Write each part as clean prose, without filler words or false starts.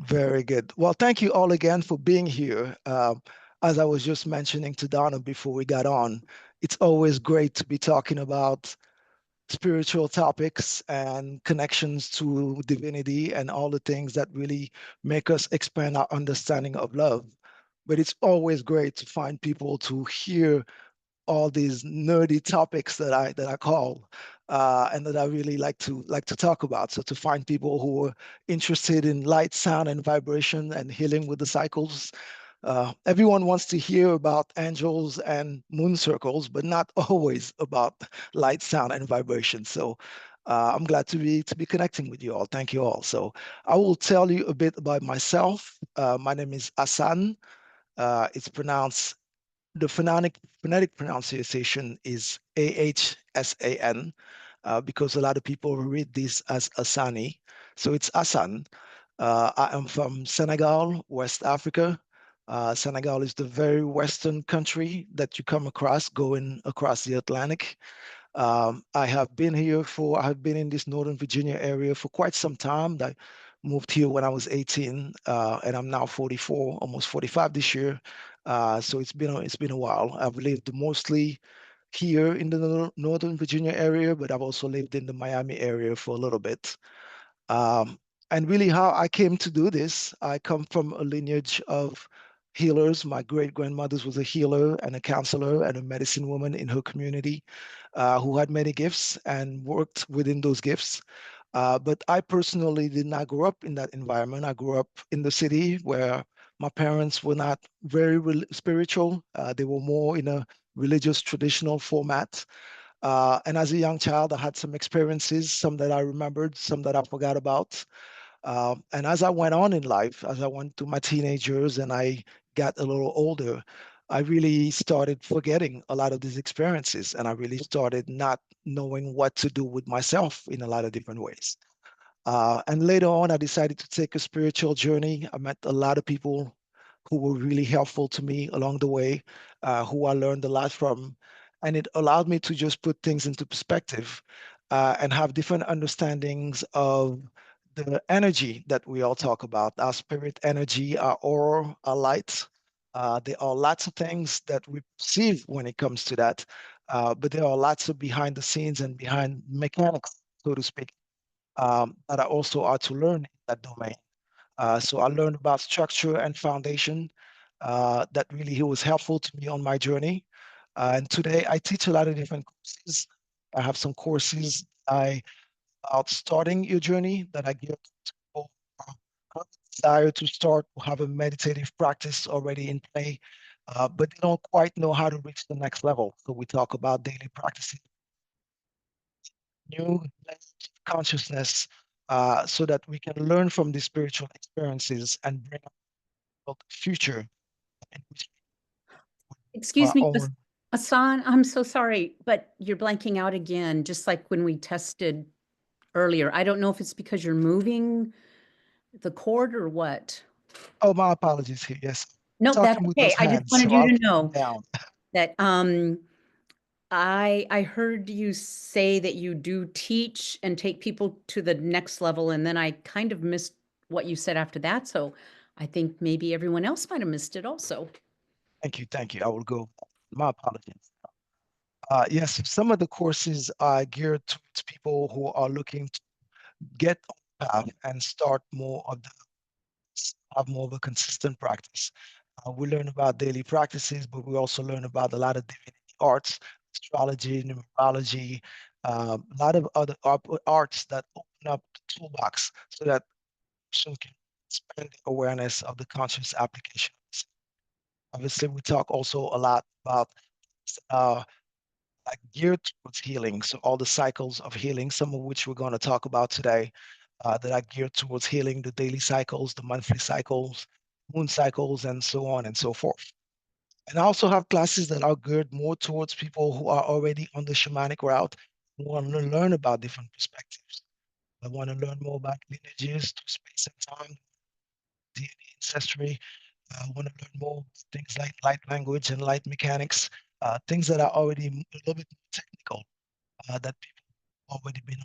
Very good. Well, thank you all again for being here. As I was just mentioning to Donna before we got on, it's always great to be talking about spiritual topics and connections to divinity and all the things that really make us expand our understanding of love. But it's always great to find people to hear all these nerdy topics that I call and that I really like to talk about. So to find people who are interested in light, sound, and vibration and healing with the cycles. Everyone wants to hear about angels and moon circles, but not always about light, sound, and vibration. So I'm glad to be connecting with you all. Thank you all. So I will tell you a bit about myself. My name is Assane. It's pronounced the phonetic pronunciation is Ahsan because a lot of people read this as Asani. So it's Asan. I am from Senegal, West Africa. Senegal is the very western country that you come across going across the Atlantic. I have been in this Northern Virginia area for quite some time. I moved here when I was 18, and I'm now 44, almost 45 this year. So it's been a while. I've lived mostly here in the Northern Virginia area, but I've also lived in the Miami area for a little bit. Um, and really, how I came to do this, I come from a lineage of healers. My great grandmother was a healer and a counselor and a medicine woman in her community who had many gifts and worked within those gifts. But I personally did not grow up in that environment. I grew up in the city where my parents were not very spiritual. They were more in a religious traditional format. And as a young child, I had some experiences, some that I remembered, some that I forgot about. And as I went on in life, as I went through my teenage years and I got a little older, I really started forgetting a lot of these experiences. And I really started not knowing what to do with myself in a lot of different ways. And later on, I decided to take a spiritual journey. I met a lot of people who were really helpful to me along the way, who I learned a lot from. And it allowed me to just put things into perspective and have different understandings of the energy that we all talk about, our spirit energy, our aura, our light. There are lots of things that we perceive when it comes to that, but there are lots of behind the scenes and behind mechanics, so to speak, that I also are to learn in that domain. So I learned about structure and foundation that really was helpful to me on my journey. And today I teach a lot of different courses. I have some courses I about starting your journey that I give to people who have a desire to start or have a meditative practice already in play, but they don't quite know how to reach the next level. So we talk about daily practices, new levels of consciousness, so that we can learn from these spiritual experiences and bring about the future in which Excuse our me, own. Hassan, I'm so sorry, but you're blanking out again, just like when we tested earlier. I don't know if it's because you're moving the cord or what. Oh, my apologies here. Yes, No, that's talking with okay. those I just hands, wanted so you I'll to keep them know down. that I heard you say that you do teach and take people to the next level, and then I kind of missed what you said after that. So I think maybe everyone else might have missed it also. Thank you, thank you. I will go. My apologies. Yes, some of the courses are geared towards people who are looking to get on the path and start more of the have more of a consistent practice. We learn about daily practices, but we also learn about a lot of divinity arts, astrology, numerology, a lot of other arts that open up the toolbox so that person can expand the awareness of the conscious application. Obviously, we talk also a lot about uh, like geared towards healing. So all the cycles of healing, some of which we're going to talk about today, that are geared towards healing the daily cycles, the monthly cycles, moon cycles, and so on and so forth. And I also have classes that are geared more towards people who are already on the shamanic route, who want to learn about different perspectives. I want to learn more about lineages to space and time, DNA ancestry. I want to learn more things like light language and light mechanics, things that are already a little bit more technical that people already been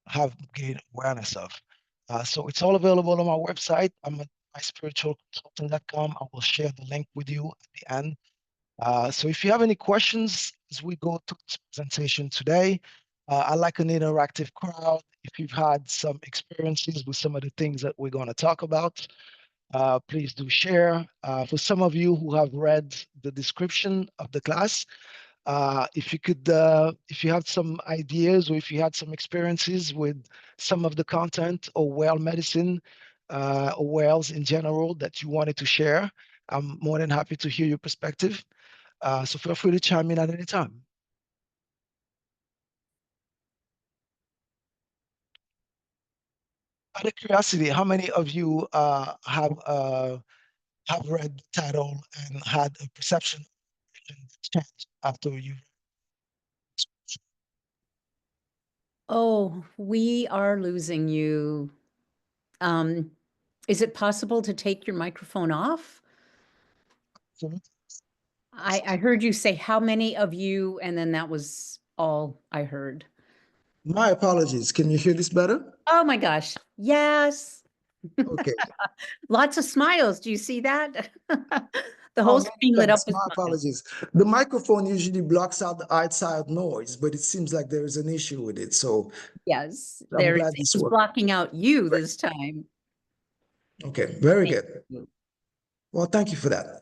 have gained awareness of. So it's all available on my website. I'm at myspiritualconsultant.com. I will share the link with you at the end. So if you have any questions as we go through this presentation today, I like an interactive crowd. If you've had some experiences with some of the things that we're going to talk about, please do share. For some of you who have read the description of the class, if you could, if you have some ideas or if you had some experiences with some of the content or well medicine or wells in general that you wanted to share, I'm more than happy to hear your perspective. So feel free to chime in at any time. Out of curiosity, how many of you have read the title and had a perception change after you? Oh, we are losing you. Is it possible to take your microphone off? I heard you say how many of you, and then that was all I heard. My apologies. Can you hear this better? Oh my gosh. Yes. Okay. Lots of smiles. Do you see that? The Oh, whole many screen lit up thanks. with My smiles. apologies. The microphone usually blocks out the outside noise, but it seems like there is an issue with it. So Yes, I'm there's, glad it this was worked. blocking out you Great. this time. Okay, very Thank good. you. Well, thank you for that.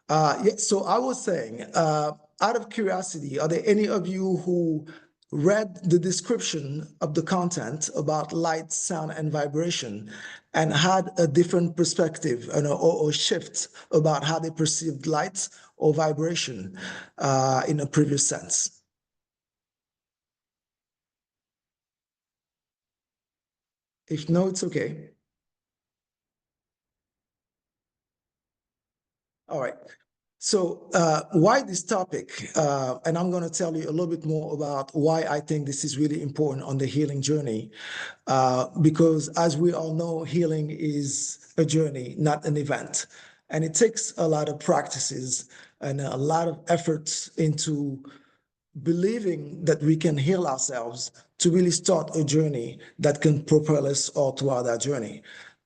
Yeah, so I was saying, out of curiosity, are there any of you who read the description of the content about light, sound, and vibration and had a different perspective or shift about how they perceived light or vibration in a previous sense? If no, it's okay. All right. So why this topic? And I'm going to tell you a little bit more about why I think this is really important on the healing journey. Because as we all know, healing is a journey, not an event. And it takes a lot of practices and a lot of efforts into believing that we can heal ourselves to really start a journey that can propel us all throughout that journey.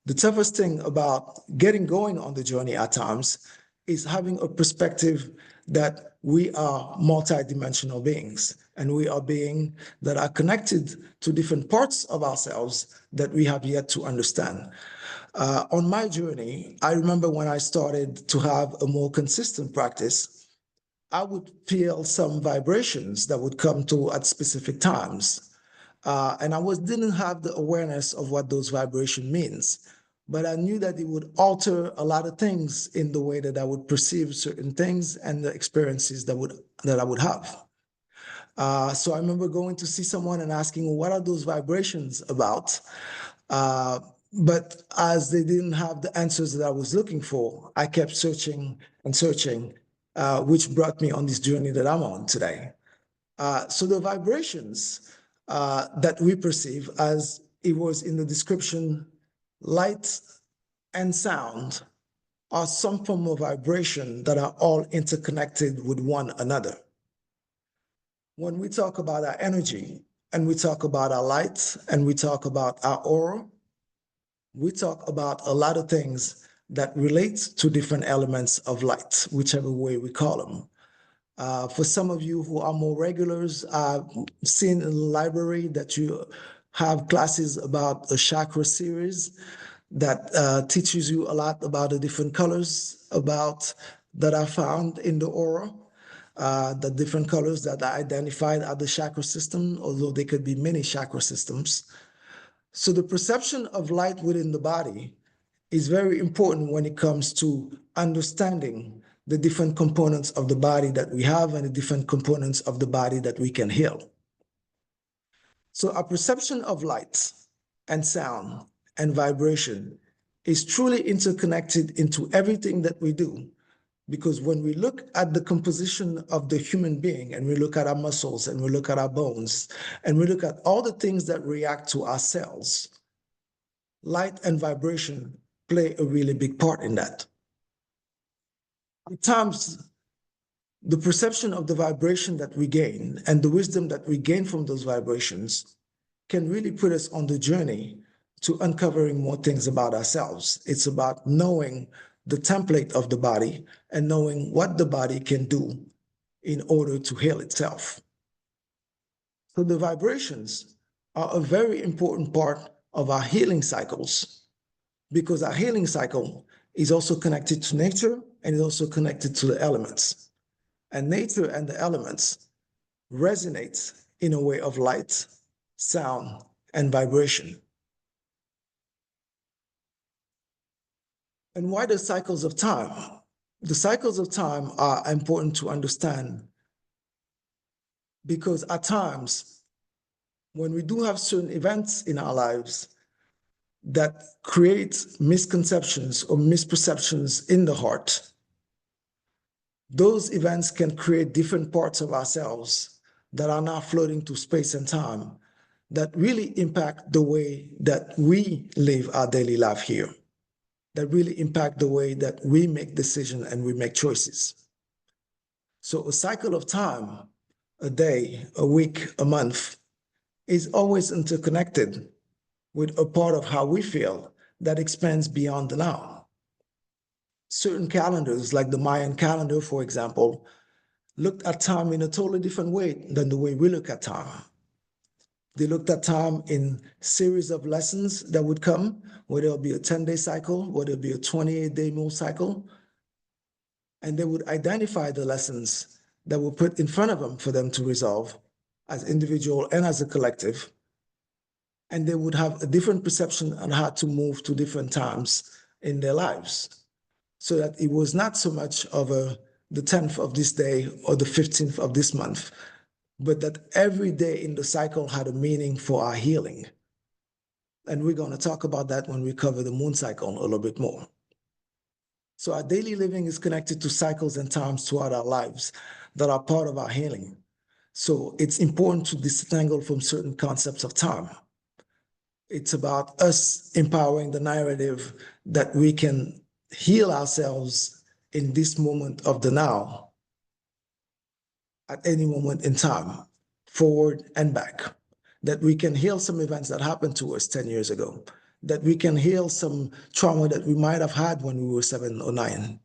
The toughest thing about getting going on the journey at times is having a perspective that we are multidimensional beings and we are beings that are connected to different parts of ourselves that we have yet to understand. On my journey, I remember when I started to have a more consistent practice, I would feel some vibrations that would come to at specific times. And didn't have the awareness of what those vibration means. But I knew that it would alter a lot of things in the way that I would perceive certain things and the experiences that I would have. So I remember going to see someone and asking, well, what are those vibrations about? Uh, but as they didn't have the answers that I was looking for, I kept searching and searching, which brought me on this journey that I'm on today. So the vibrations that we perceive, as it was in the description, light and sound are some form of vibration that are all interconnected with one another. When we talk about our energy and we talk about our light and we talk about our aura, we talk about a lot of things that relate to different elements of light, whichever way we call them. For some of you who are more regulars, I've seen in the library that you have classes about a chakra series that teaches you a lot about the different colors that are found in the aura, the different colors that are identified at the chakra system, although they could be many chakra systems. So the perception of light within the body is very important when it comes to understanding the different components of the body that we have and the different components of the body that we can heal. So our perception of light and sound and vibration is truly interconnected into everything that we do. Because when we look at the composition of the human being and we look at our muscles and we look at our bones and we look at all the things that react to our cells, light and vibration play a really big part in that. At times, the perception of the vibration that we gain and the wisdom that we gain from those vibrations can really put us on the journey to uncovering more things about ourselves. It's about knowing the template of the body and knowing what the body can do in order to heal itself. So the vibrations are a very important part of our healing cycles, because our healing cycle is also connected to nature and is also connected to the elements. And nature and the elements resonate in a way of light, sound, and vibration. And why the cycles of time? The cycles of time are important to understand because at times, when we do have certain events in our lives that create misconceptions or misperceptions in the heart, those events can create different parts of ourselves that are now floating through space and time that really impact the way that we live our daily life here, that really impact the way that we make decisions and we make choices. So a cycle of time, a day, a week, a month, is always interconnected with a part of how we feel that expands beyond the now. Certain calendars, like the Mayan calendar, for example, looked at time in a totally different way than the way we look at time. They looked at time in series of lessons that would come, whether it'll be a 10-day cycle, whether it'll be a 28-day moon cycle, and they would identify the lessons that were put in front of them for them to resolve as individual and as a collective. And they would have a different perception on how to move to different times in their lives. So that it was not so much of the 10th of this day or the 15th of this month, but that every day in the cycle had a meaning for our healing. And we're going to talk about that when we cover the moon cycle a little bit more. So our daily living is connected to cycles and times throughout our lives that are part of our healing. So it's important to disentangle from certain concepts of time. It's about us empowering the narrative that we can heal ourselves in this moment of the now, at any moment in time, forward and back, that we can heal some events that happened to us 10 years ago, that we can heal some trauma that we might have had when we were 7 or 9.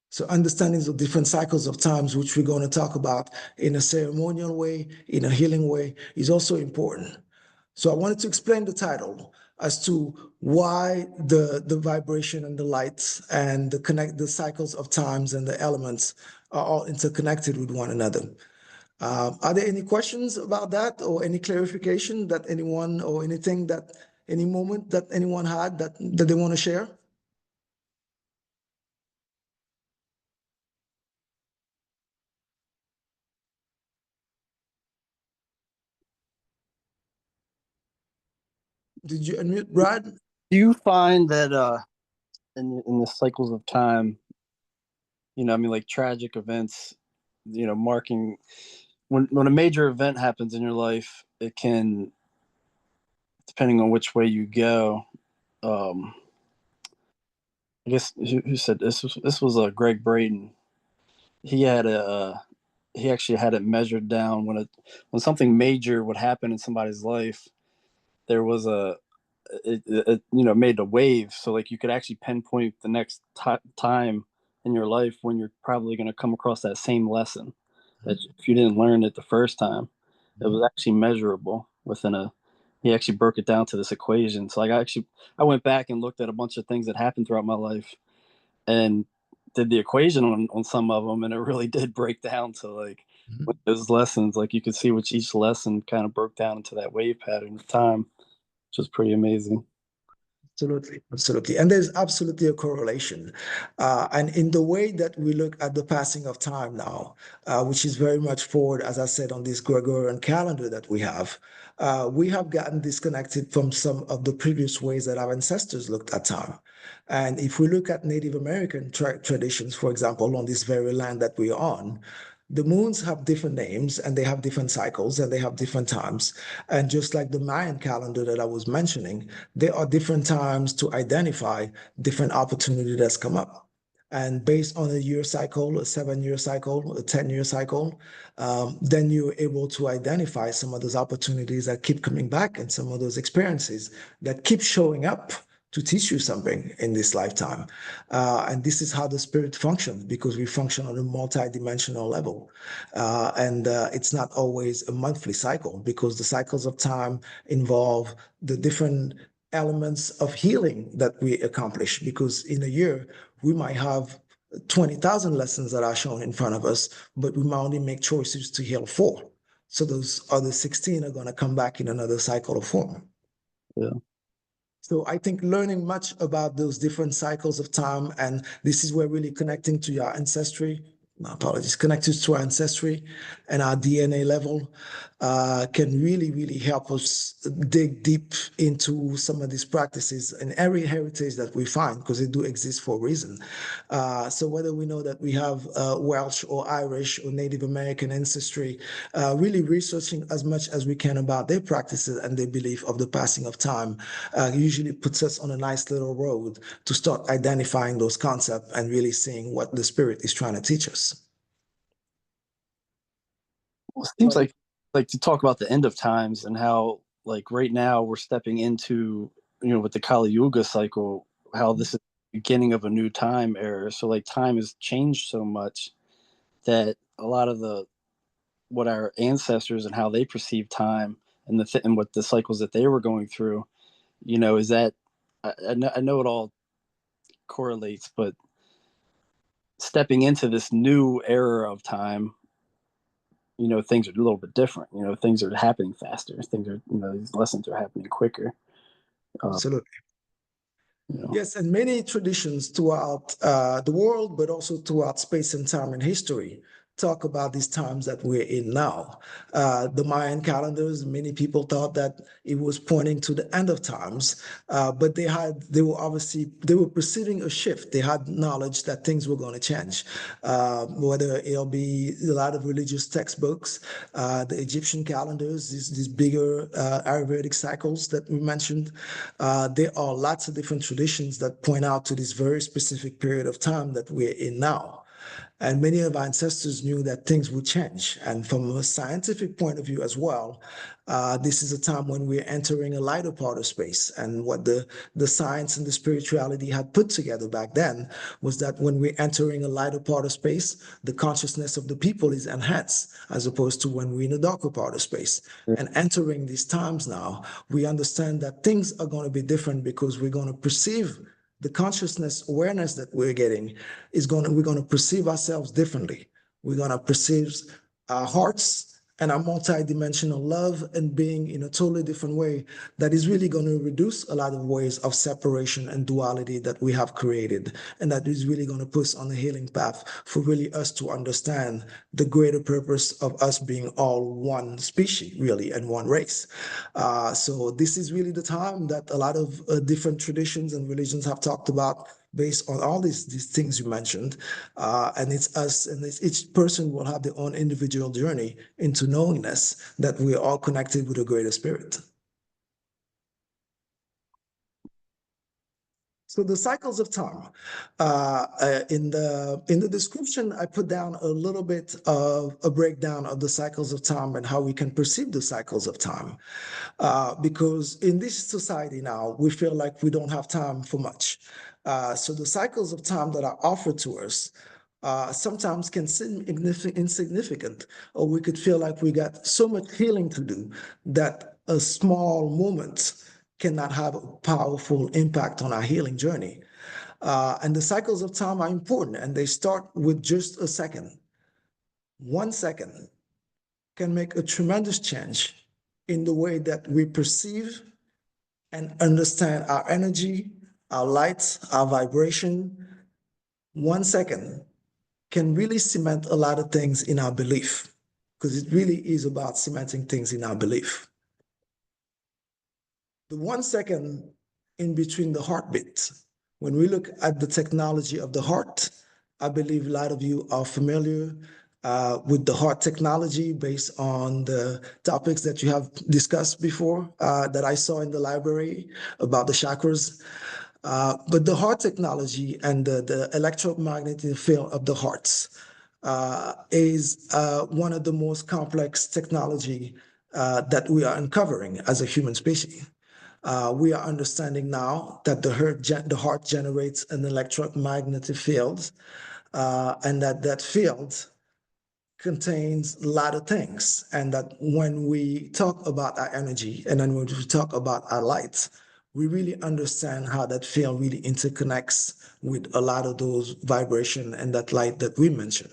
So understanding the different cycles of times, which we're going to talk about in a ceremonial way, in a healing way, is also important. So I wanted to explain the title as to why the vibration and the lights and the cycles of times and the elements are all interconnected with one another. Are there any questions about that or any clarification that anyone or anything that any moment that anyone had that they want to share? Did you unmute, Brad? Do you find that in the cycles of time, I mean, like tragic events, marking when a major event happens in your life, it can, depending on which way you go, I guess who said this? This was Greg Braden. He actually had it measured down when something major would happen in somebody's life. There was it made a wave, so like you could actually pinpoint the next time in your life when you're probably going to come across that same lesson that if you didn't learn it the first time, it was actually measurable he actually broke it down to this equation. So like I went back and looked at a bunch of things that happened throughout my life and did the equation on some of them, and it really did break down to like those lessons. Like you could see which each lesson kind of broke down into that wave pattern of time, which was pretty amazing. Absolutely, absolutely. And there's absolutely a correlation. And in the way that we look at the passing of time now, which is very much forward, as I said, on this Gregorian calendar that we have gotten disconnected from some of the previous ways that our ancestors looked at time. And if we look at Native American traditions, for example, on this very land that we're on, the moons have different names and they have different cycles and they have different times. And just like the Mayan calendar that I was mentioning, there are different times to identify different opportunity that's come up. And based on a year cycle, a 7-year cycle, a 10-year cycle, then you're able to identify some of those opportunities that keep coming back and some of those experiences that keep showing up to teach you something in this lifetime. And this is how the spirit functions, because we function on a multi-dimensional level. And it's not always a monthly cycle, because the cycles of time involve the different elements of healing that we accomplish. Because in a year, we might have 20,000 lessons that are shown in front of us, but we might only make choices to heal 4. So those other 16 are going to come back in another cycle of form. Yeah. So I think learning much about those different cycles of time, and this is where really connecting to your ancestry, my apologies, connected to our ancestry and our DNA level can really, really help us dig deep into some of these practices and every heritage that we find, because they do exist for a reason. So whether we know that we have Welsh or Irish or Native American ancestry, really researching as much as we can about their practices and their belief of the passing of time usually puts us on a nice little road to start identifying those concepts and really seeing what the spirit is trying to teach us. Well, it seems like to talk about the end of times and how, like, right now we're stepping into, with the Kali Yuga cycle, how this is the beginning of a new time era. So like time has changed so much that a lot of what our ancestors and how they perceive time and and what the cycles that they were going through, is that I know it all correlates, but stepping into this new era of time, things are a little bit different. Things are happening faster. Things are, these lessons are happening quicker. Absolutely. Yes, and many traditions throughout the world, but also throughout space and time and history, talk about these times that we're in now. The Mayan calendars, many people thought that it was pointing to the end of times, but they were perceiving a shift. They had knowledge that things were going to change, whether it'll be a lot of religious textbooks, the Egyptian calendars, these bigger Ayurvedic cycles that we mentioned. There are lots of different traditions that point out to this very specific period of time that we're in now. And many of our ancestors knew that things would change. And from a scientific point of view as well, this is a time when we're entering a lighter part of space. And what the science and the spirituality had put together back then was that when we're entering a lighter part of space, the consciousness of the people is enhanced, as opposed to when we're in a darker part of space. And entering these times now, we understand that things are going to be different, because we're going to perceive the consciousness awareness that we're getting we're going to perceive ourselves differently. We're going to perceive our hearts and our multidimensional love and being in a totally different way that is really going to reduce a lot of ways of separation and duality that we have created. And that is really going to put us on the healing path for really us to understand the greater purpose of us being all one species, really, and one race. So this is really the time that a lot of different traditions and religions have talked about, based on all these things you mentioned. And it's us, and each person will have their own individual journey into knowingness that we're all connected with a greater spirit. So the cycles of time. In the description, I put down a little bit of a breakdown of the cycles of time and how we can perceive the cycles of time. Because in this society now, we feel like we don't have time for much. So the cycles of time that are offered to us sometimes can seem insignificant, or we could feel like we got so much healing to do that a small moment cannot have a powerful impact on our healing journey. And the cycles of time are important, and they start with just a second. 1 second can make a tremendous change in the way that we perceive and understand our energy, our light, our vibration. 1 second can really cement a lot of things in our belief, because it really is about cementing things in our belief. The 1 second in between the heartbeats, when we look at the technology of the heart, I believe a lot of you are familiar with the heart technology based on the topics that you have discussed before that I saw in the library about the chakras. But the heart technology and the electromagnetic field of the hearts is one of the most complex technology that we are uncovering as a human species. We are understanding now that the heart generates an electromagnetic field, and that field contains a lot of things. And that when we talk about our energy and then when we talk about our light, we really understand how that field really interconnects with a lot of those vibration and that light that we mentioned.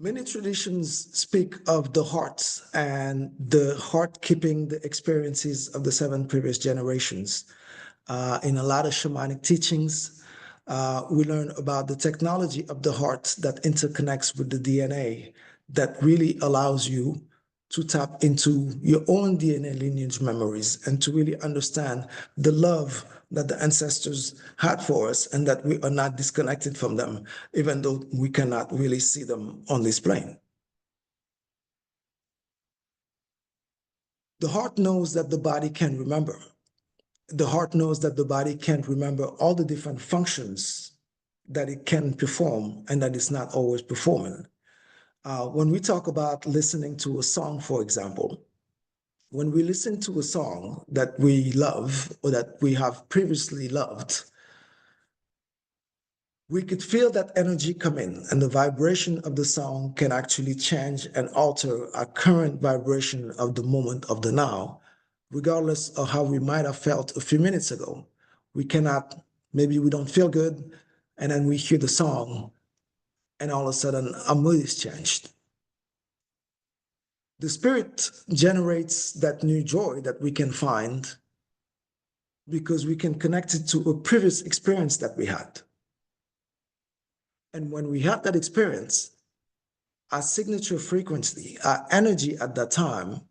Many traditions speak of the heart and the heart keeping the experiences of the 7 previous generations. In a lot of shamanic teachings, we learn about the technology of the heart that interconnects with the DNA that really allows you to tap into your own DNA lineage memories and to really understand the love that the ancestors had for us and that we are not disconnected from them, even though we cannot really see them on this plane. The heart knows that the body can remember. The heart knows that the body can't remember all the different functions that it can perform and that it's not always performing. When we talk about listening to a song, for example, when we listen to a song that we love or that we have previously loved, we could feel that energy come in, and the vibration of the song can actually change and alter our current vibration of the moment of the now, regardless of how we might have felt a few minutes ago. We cannot, maybe we don't feel good, and then we hear the song, and all of a sudden our mood is changed. The spirit generates that new joy that we can find because we can connect it to a previous experience that we had. And when we had that experience, our signature frequency, our energy at that time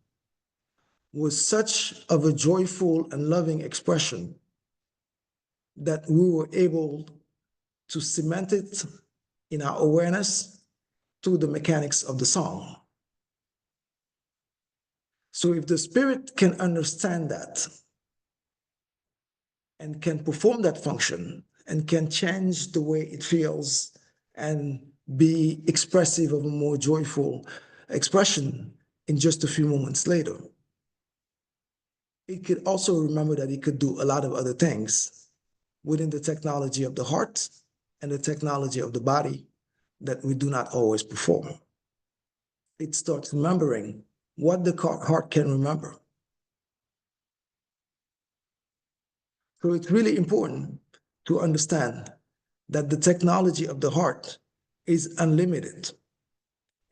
was such of a joyful and loving expression that we were able to cement it in our awareness through the mechanics of the song. So if the spirit can understand that and can perform that function and can change the way it feels and be expressive of a more joyful expression in just a few moments later, it could also remember that it could do a lot of other things within the technology of the heart and the technology of the body that we do not always perform. It starts remembering what the heart can remember. So it's really important to understand that the technology of the heart is unlimited.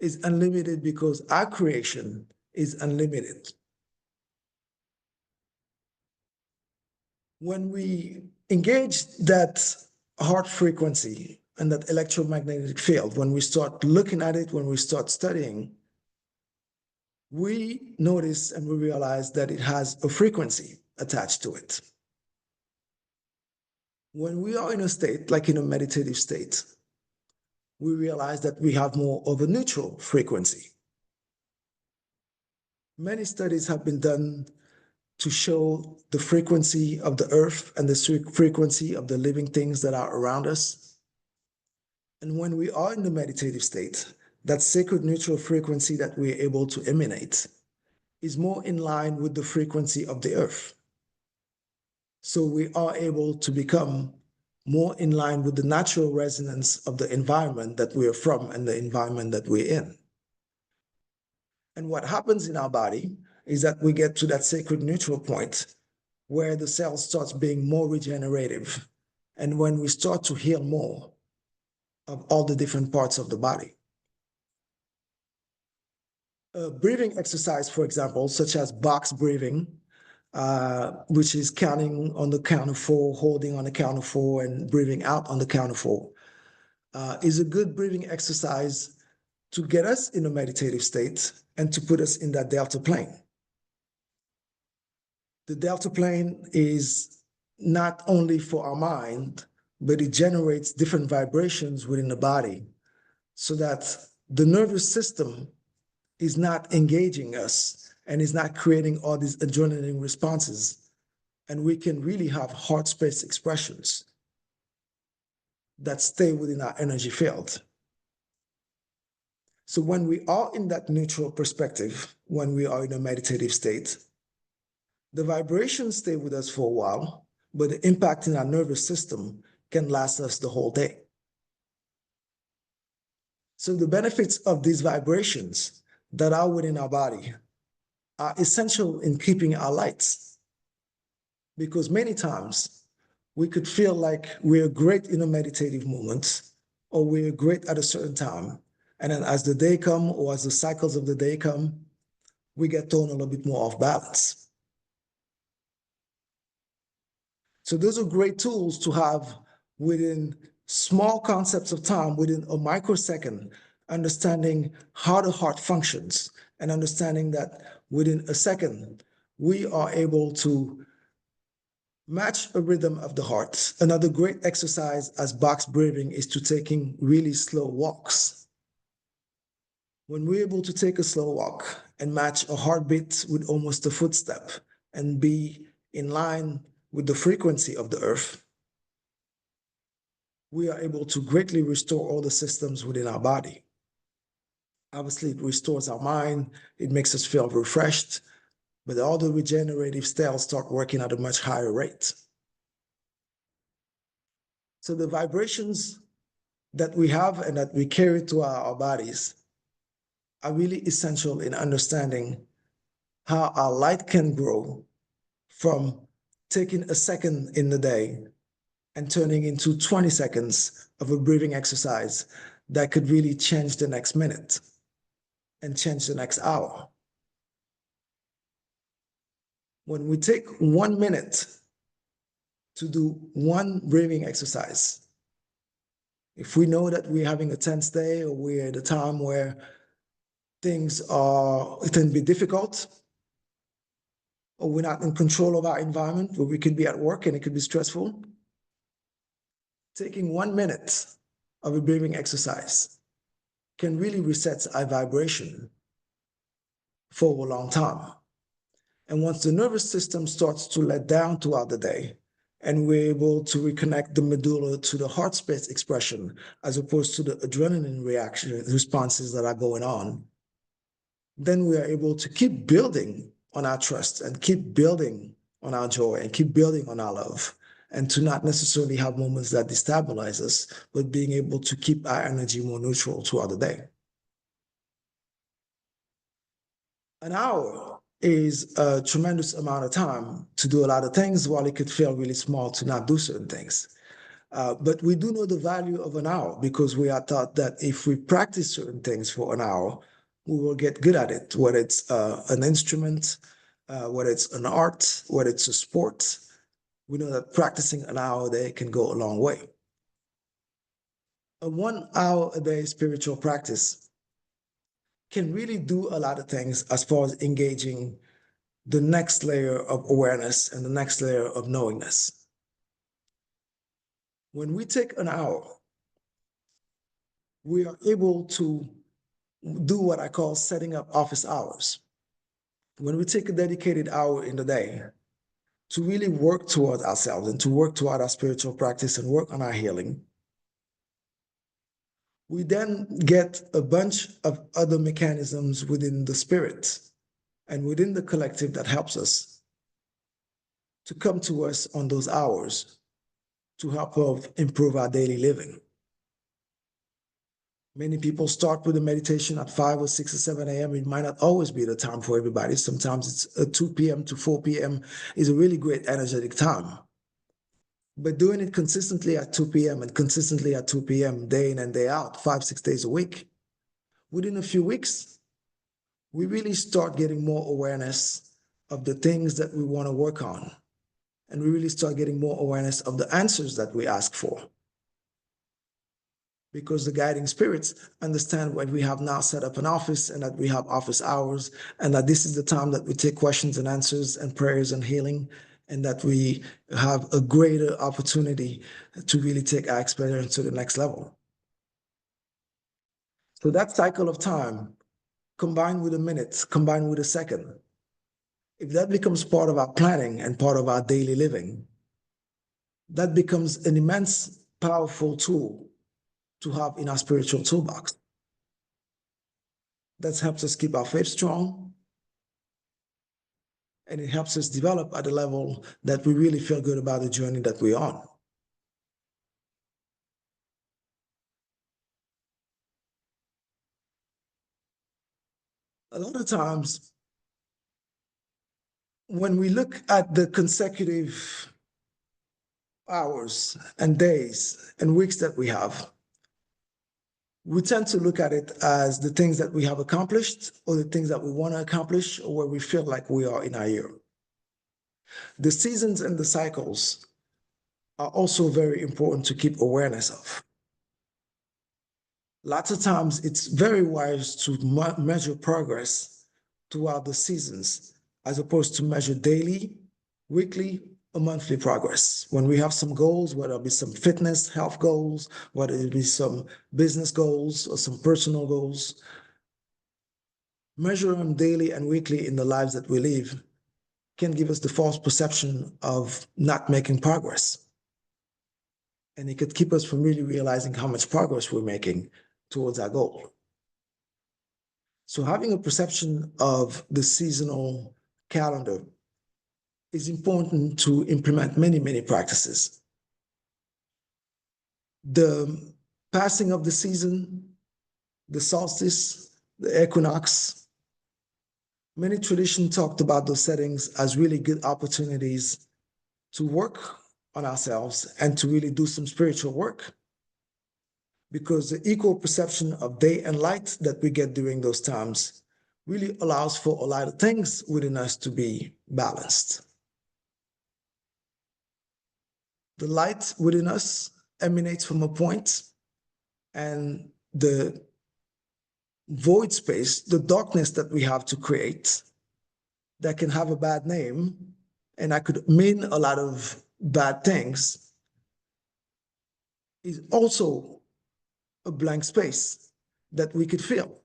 Is unlimited because our creation is unlimited. When we engage that heart frequency and that electromagnetic field, when we start looking at it, when we start studying, we notice and we realize that it has a frequency attached to it. When we are in a state, like in a meditative state, we realize that we have more of a neutral frequency. Many studies have been done to show the frequency of the earth and the frequency of the living things that are around us. And when we are in the meditative state, that sacred neutral frequency that we're able to emanate is more in line with the frequency of the earth. So we are able to become more in line with the natural resonance of the environment that we are from and the environment that we're in. And what happens in our body is that we get to that sacred neutral point where the cell starts being more regenerative. And when we start to heal more of all the different parts of the body. A breathing exercise, for example, such as box breathing, which is counting on the count of 4, holding on the count of 4, and breathing out on the count of 4, is a good breathing exercise to get us in a meditative state and to put us in that delta plane. The delta plane is not only for our mind, but it generates different vibrations within the body so that the nervous system is not engaging us and is not creating all these adrenaline responses, and we can really have heart space expressions that stay within our energy field. So when we are in that neutral perspective, when we are in a meditative state, the vibrations stay with us for a while, but the impact in our nervous system can last us the whole day. So the benefits of these vibrations that are within our body are essential in keeping our lights, because many times we could feel like we're great in a meditative moment, or we're great at a certain time, and then as the day come, or as the cycles of the day come, we get thrown a little bit more off balance. So those are great tools to have within small concepts of time, within a microsecond, understanding how the heart functions, and understanding that within a second, we are able to match a rhythm of the heart. Another great exercise as box breathing is to taking really slow walks. When we're able to take a slow walk and match a heartbeat with almost a footstep and be in line with the frequency of the earth, we are able to greatly restore all the systems within our body. Obviously, it restores our mind, it makes us feel refreshed, but all the regenerative cells start working at a much higher rate. So the vibrations that we have and that we carry to our bodies are really essential in understanding how our light can grow from taking a second in the day and turning into 20 seconds of a breathing exercise that could really change the next minute and change the next hour. When we take 1 minute to do one breathing exercise, if we know that we're having a tense day, or we're at a time where it can be difficult, or we're not in control of our environment, where we could be at work and it could be stressful, taking 1 minute of a breathing exercise can really reset our vibration for a long time. And once the nervous system starts to let down throughout the day, and we're able to reconnect the medulla to the heart space expression, as opposed to the adrenaline reaction responses that are going on, then we are able to keep building on our trust and keep building on our joy and keep building on our love, and to not necessarily have moments that destabilize us, but being able to keep our energy more neutral throughout the day. An hour is a tremendous amount of time to do a lot of things, while it could feel really small to not do certain things. But we do know the value of an hour, because we are taught that if we practice certain things for an hour, we will get good at it, whether it's an instrument, whether it's an art, whether it's a sport. We know that practicing an hour a day can go a long way. A 1 hour a day spiritual practice can really do a lot of things as far as engaging the next layer of awareness and the next layer of knowingness. When we take an hour, we are able to do what I call setting up office hours. When we take a dedicated hour in the day to really work toward ourselves and to work toward our spiritual practice and work on our healing, we then get a bunch of other mechanisms within the spirit and within the collective that helps us to come to us on those hours to help us improve our daily living. Many people start with a meditation at 5 or 6 or 7 a.m. It might not always be the time for everybody. Sometimes it's 2 p.m. to 4 p.m. is a really great energetic time. But doing it consistently at 2 p.m. and consistently at 2 p.m. day in and day out, 5-6 days a week, within a few weeks, we really start getting more awareness of the things that we want to work on. And we really start getting more awareness of the answers that we ask for. Because the guiding spirits understand when we have now set up an office and that we have office hours, and that this is the time that we take questions and answers and prayers and healing, and that we have a greater opportunity to really take our experience to the next level. So that cycle of time, combined with a minute, combined with a second, If that becomes part of our planning and part of our daily living, that becomes an immense, powerful tool to have in our spiritual toolbox. That helps us keep our faith strong, and it helps us develop at a level that we really feel good about the journey that we're on. A lot of times, when we look at the consecutive hours and days and weeks that we have, we tend to look at it as the things that we have accomplished or the things that we want to accomplish or where we feel like we are in our year. The seasons and the cycles are also very important to keep awareness of. Lots of times it's very wise to measure progress throughout the seasons as opposed to measure daily, weekly, or monthly progress. When we have some goals, whether it be some fitness, health goals, whether it be some business goals or some personal goals, measure them daily and weekly in the lives that we live can give us the false perception of not making progress. And it could keep us from really realizing how much progress we're making towards our goal. So having a perception of the seasonal calendar is important to implement many, many practices. The passing of the season, the solstice, the equinox, many traditions talked about those settings as really good opportunities to work on ourselves and to really do some spiritual work, because the equal perception of day and light that we get during those times really allows for a lot of things within us to be balanced. The light within us emanates from a point, and the void space, the darkness that we have to create, that can have a bad name, and that could mean a lot of bad things, is also a blank space that we could feel.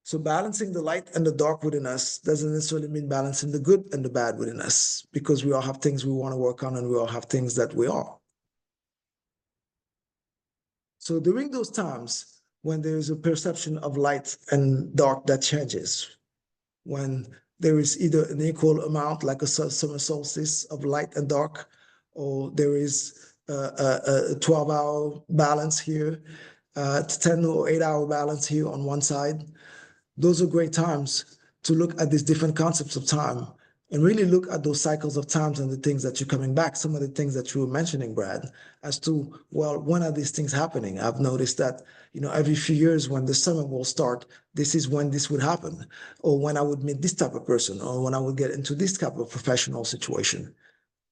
So balancing the light and the dark within us doesn't necessarily mean balancing the good and the bad within us, because we all have things we want to work on and we all have things that we are. So during those times when there is a perception of light and dark that changes, when there is either an equal amount, like a summer solstice of light and dark, or there is a 12-hour balance here, 10 or 8-hour balance here on one side, those are great times to look at these different concepts of time and really look at those cycles of times and the things that you're coming back. Some of the things that you were mentioning, Brad, as to, well, when are these things happening? I've noticed that, every few years when the summer will start, this is when this would happen, or when I would meet this type of person, or when I would get into this type of professional situation.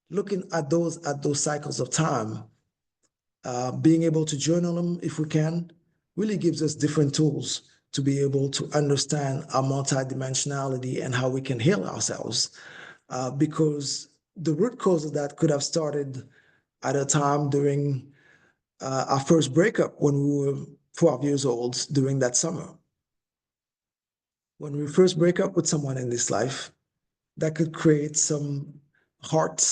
Looking at those cycles of time, being able to journal them if we can, really gives us different tools to be able to understand our multidimensionality and how we can heal ourselves. Because the root cause of that could have started at a time during our first breakup when we were 12 years old during that summer. When we first break up with someone in this life, that could create some heart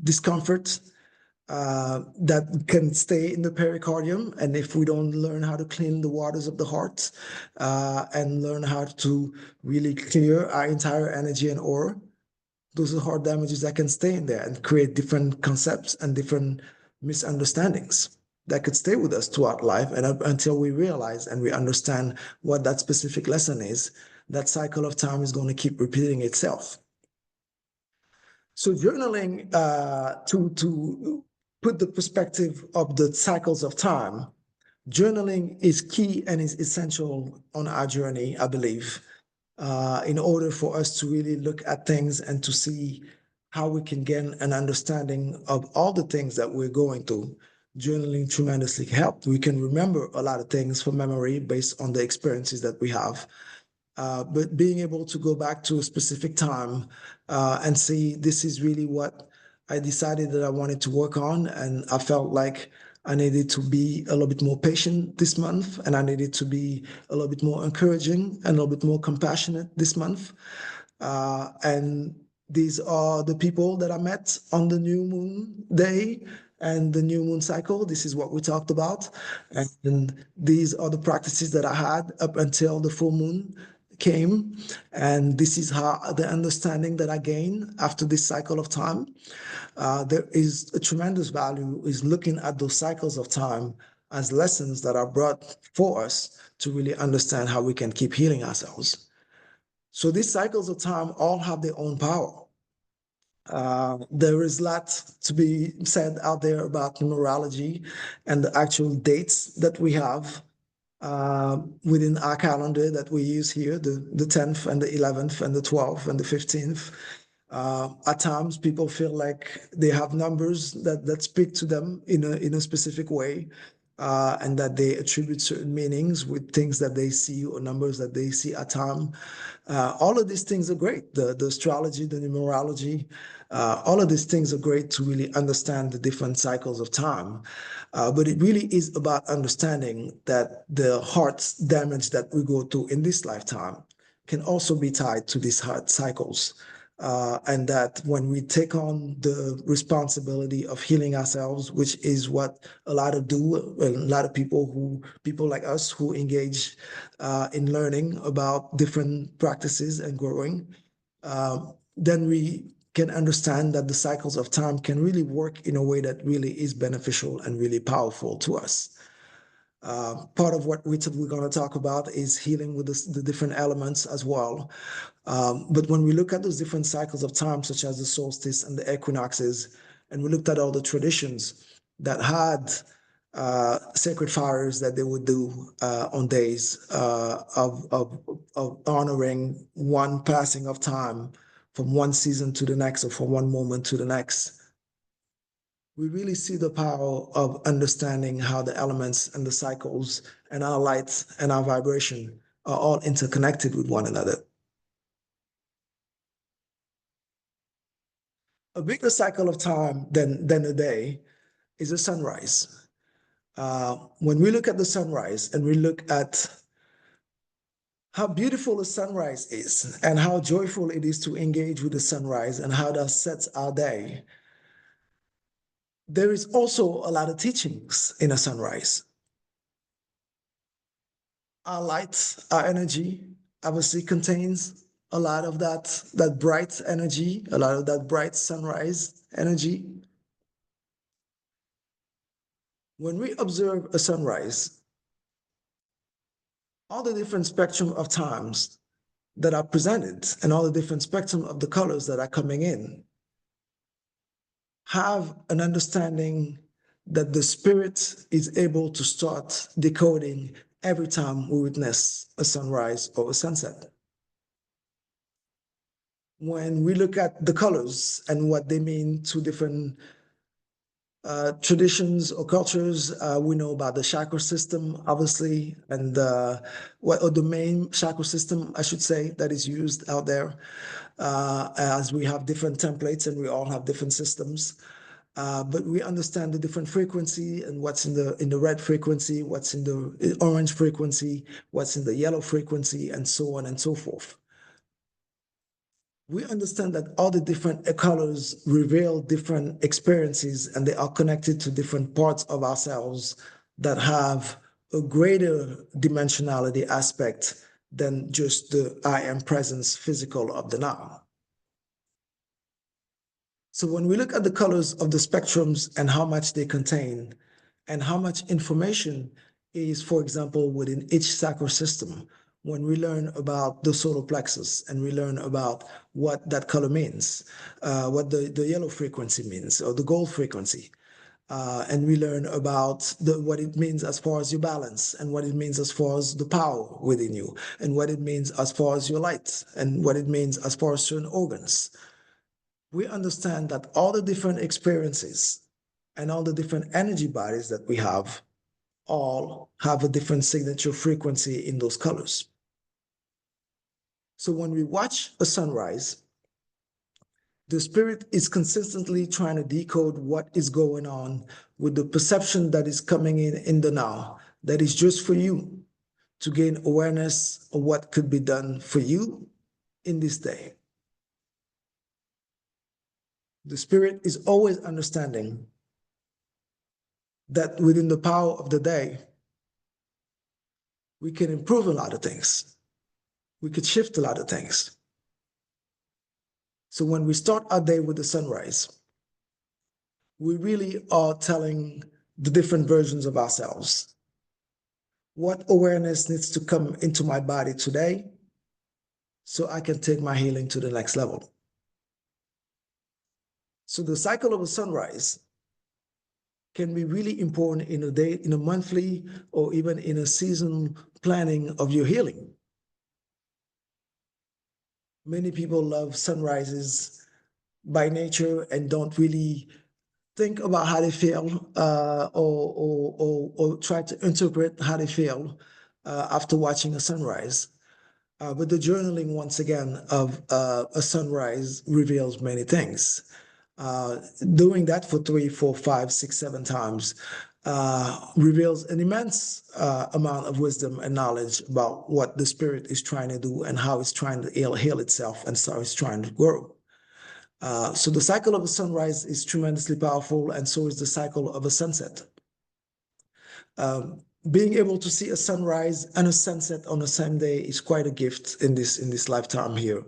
discomfort that can stay in the pericardium. And if we don't learn how to clean the waters of the heart and learn how to really clear our entire energy and aura, those are heart damages that can stay in there and create different concepts and different misunderstandings that could stay with us throughout life, and until we realize and we understand what that specific lesson is, that cycle of time is going to keep repeating itself. So journaling, to put the perspective of the cycles of time, journaling is key and is essential on our journey, I believe, in order for us to really look at things and to see how we can gain an understanding of all the things that we're going through. Journaling tremendously helped. We can remember a lot of things from memory based on the experiences that we have. But being able to go back to a specific time and see, this is really what I decided that I wanted to work on, and I felt like I needed to be a little bit more patient this month, and I needed to be a little bit more encouraging and a little bit more compassionate this month. And these are the people that I met on the new moon day and the new moon cycle. This is what we talked about. And these are the practices that I had up until the full moon came. And this is how the understanding that I gained after this cycle of time. There is a tremendous value is looking at those cycles of time as lessons that are brought for us to really understand how we can keep healing ourselves. So these cycles of time all have their own power. There is a lot to be said out there about numerology and the actual dates that we have within our calendar that we use here, the 10th and the 11th and the 12th and the 15th. At times, people feel like they have numbers that speak to them in a specific way, and that they attribute certain meanings with things that they see or numbers that they see at time. All of these things are great. The astrology, the numerology, all of these things are great to really understand the different cycles of time. But it really is about understanding that the heart damage that we go through in this lifetime can also be tied to these heart cycles. And that when we take on the responsibility of healing ourselves, which is what a lot of people like us who engage in learning about different practices and growing, then we can understand that the cycles of time can really work in a way that really is beneficial and really powerful to us. Part of what we're going to talk about is healing with the different elements as well. But when we look at those different cycles of time, such as the solstice and the equinoxes, and we looked at all the traditions that had sacred fires that they would do on days of honoring one passing of time from one season to the next or from one moment to the next, we really see the power of understanding how the elements and the cycles and our light and our vibration are all interconnected with one another. A bigger cycle of time than a day is a sunrise. When we look at the sunrise and we look at how beautiful the sunrise is and how joyful it is to engage with the sunrise and how that sets our day, there is also a lot of teachings in a sunrise. Our light, our energy, obviously contains a lot of that bright energy, a lot of that bright sunrise energy. When we observe a sunrise, all the different spectrum of times that are presented and all the different spectrum of the colors that are coming in have an understanding that the spirit is able to start decoding every time we witness a sunrise or a sunset. When we look at the colors and what they mean to different traditions or cultures, we know about the chakra system, obviously, and or the main chakra system, I should say, that is used out there, as we have different templates and we all have different systems. But we understand the different frequency and what's in the red frequency, what's in the orange frequency, what's in the yellow frequency, and so on and so forth. We understand that all the different colors reveal different experiences and they are connected to different parts of ourselves that have a greater dimensionality aspect than just the I am presence physical of the now. So when we look at the colors of the spectrums and how much they contain and how much information is, for example, within each chakra system, when we learn about the solar plexus and we learn about what that color means, what the yellow frequency means or the gold frequency, and we learn about what it means as far as your balance and what it means as far as the power within you and what it means as far as your light and what it means as far as certain organs. We understand that all the different experiences and all the different energy bodies that we have all have a different signature frequency in those colors. So when we watch a sunrise, the spirit is consistently trying to decode what is going on with the perception that is coming in the now, that is just for you to gain awareness of what could be done for you in this day. The spirit is always understanding that within the power of the day, we can improve a lot of things. We could shift a lot of things. So when we start our day with the sunrise, we really are telling the different versions of ourselves. What awareness needs to come into my body today so I can take my healing to the next level? So the cycle of a sunrise can be really important in a day, in a monthly, or even in a season planning of your healing. Many people love sunrises by nature and don't really think about how they feel or try to interpret how they feel after watching a sunrise. But the journaling, once again, of a sunrise reveals many things. Doing that for 3, 4, 5, 6, 7 times reveals an immense amount of wisdom and knowledge about what the spirit is trying to do and how it's trying to heal itself and how it's trying to grow. So the cycle of a sunrise is tremendously powerful, and so is the cycle of a sunset. Being able to see a sunrise and a sunset on the same day is quite a gift in this lifetime here,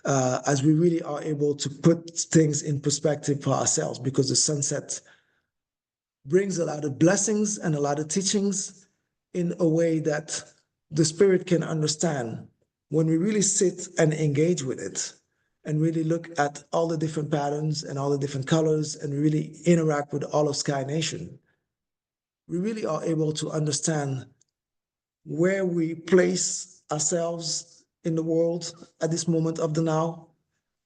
as we really are able to put things in perspective for ourselves, because the sunset brings a lot of blessings and a lot of teachings in a way that the spirit can understand when we really sit and engage with it and really look at all the different patterns and all the different colors and really interact with all of Sky Nation. We really are able to understand where we place ourselves in the world at this moment of the now,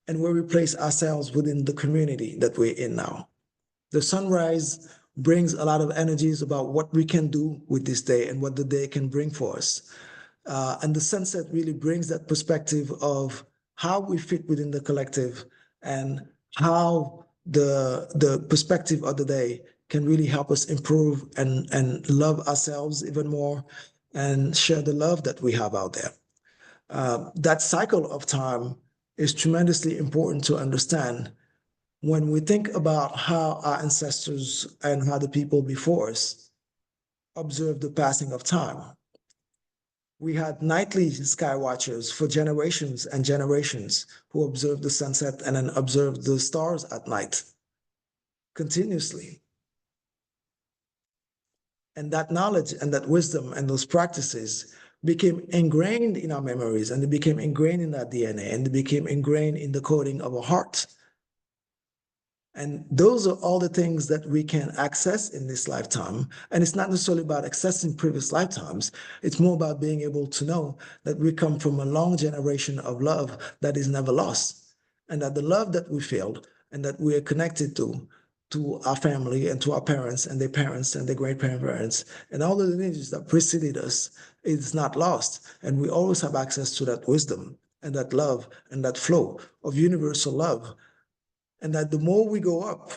and where we place ourselves within the community that we're in now. The sunrise brings a lot of energies about what we can do with this day and what the day can bring for us. And the sunset really brings that perspective of how we fit within the collective and how the perspective of the day can really help us improve and love ourselves even more and share the love that we have out there. That cycle of time is tremendously important to understand when we think about how our ancestors and how the people before us observed the passing of time. We had nightly sky watchers for generations and generations who observed the sunset and then observed the stars at night continuously. And that knowledge and that wisdom and those practices became ingrained in our memories, and they became ingrained in our DNA, and they became ingrained in the coding of our heart. And those are all the things that we can access in this lifetime. And it's not necessarily about accessing previous lifetimes. It's more about being able to know that we come from a long generation of love that is never lost. And that the love that we feel and that we are connected to our family and to our parents and their great-grandparents and all the lineages that preceded us, is not lost. And we always have access to that wisdom and that love and that flow of universal love. And that the more we go up,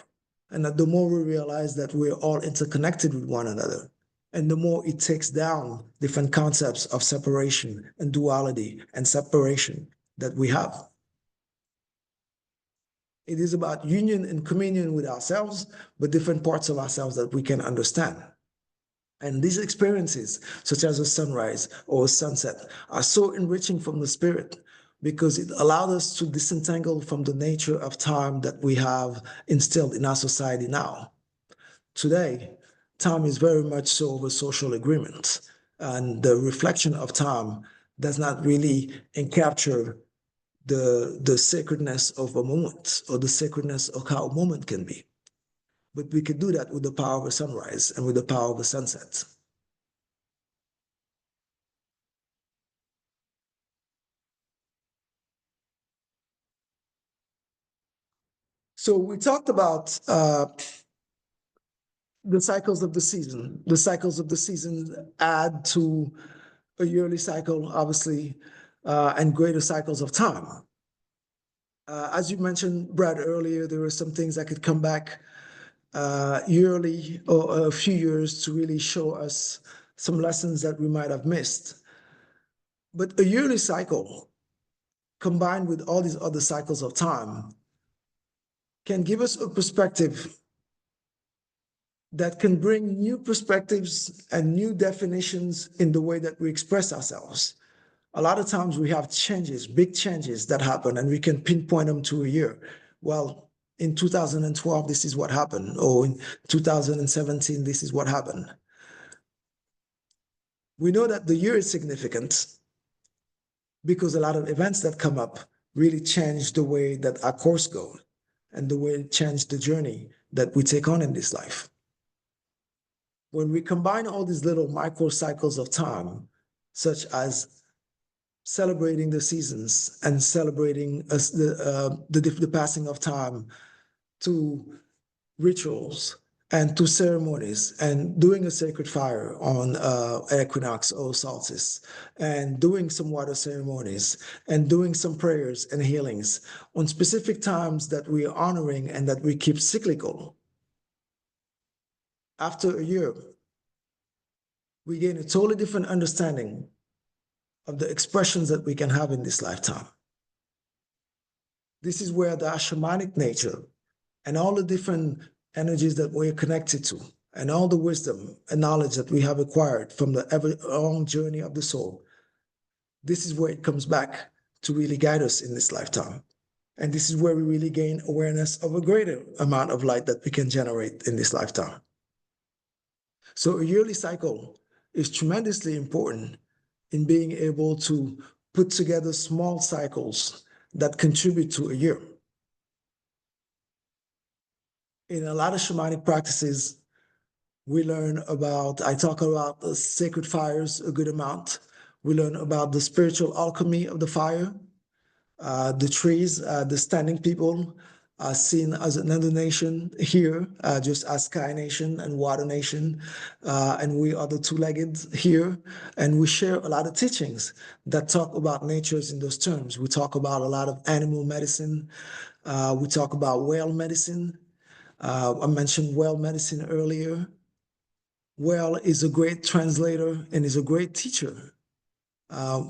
and that the more we realize that we're all interconnected with one another, and the more it takes down different concepts of separation and duality and separation that we have. It is about union and communion with ourselves, but different parts of ourselves that we can understand. And these experiences, such as a sunrise or a sunset, are so enriching from the spirit, because it allowed us to disentangle from the nature of time that we have instilled in our society now. Today, time is very much so of a social agreement, and the reflection of time does not really encapture the sacredness of a moment or the sacredness of how a moment can be. But we could do that with the power of a sunrise and with the power of a sunset. So we talked about the cycles of the season. The cycles of the season add to a yearly cycle, obviously, and greater cycles of time. As you mentioned, Brad, earlier, there were some things that could come back yearly or a few years to really show us some lessons that we might have missed. But a yearly cycle, combined with all these other cycles of time, can give us a perspective that can bring new perspectives and new definitions in the way that we express ourselves. A lot of times we have changes, big changes that happen, and we can pinpoint them to a year. Well, in 2012, this is what happened, or in 2017, this is what happened. We know that the year is significant because a lot of events that come up really change the way that our course goes and the way it changed the journey that we take on in this life. When we combine all these little micro cycles of time, such as celebrating the seasons and celebrating the passing of time, to rituals and to ceremonies, and doing a sacred fire on equinox or solstice, and doing some water ceremonies, and doing some prayers and healings on specific times that we are honoring and that we keep cyclical. After a year, we gain a totally different understanding of the expressions that we can have in this lifetime. This is where the shamanic nature and all the different energies that we're connected to, and all the wisdom and knowledge that we have acquired from the ever-long journey of the soul, this is where it comes back to really guide us in this lifetime. And this is where we really gain awareness of a greater amount of light that we can generate in this lifetime. So a yearly cycle is tremendously important in being able to put together small cycles that contribute to a year. In a lot of shamanic practices, we learn about, I talk about the sacred fires a good amount. We learn about the spiritual alchemy of the fire. The trees, the standing people are seen as another nation here, just as Sky Nation and Water Nation, and we are the two-legged here, and we share a lot of teachings that talk about natures in those terms. We talk about a lot of animal medicine. We talk about whale medicine. I mentioned whale medicine earlier. Whale is a great translator and is a great teacher.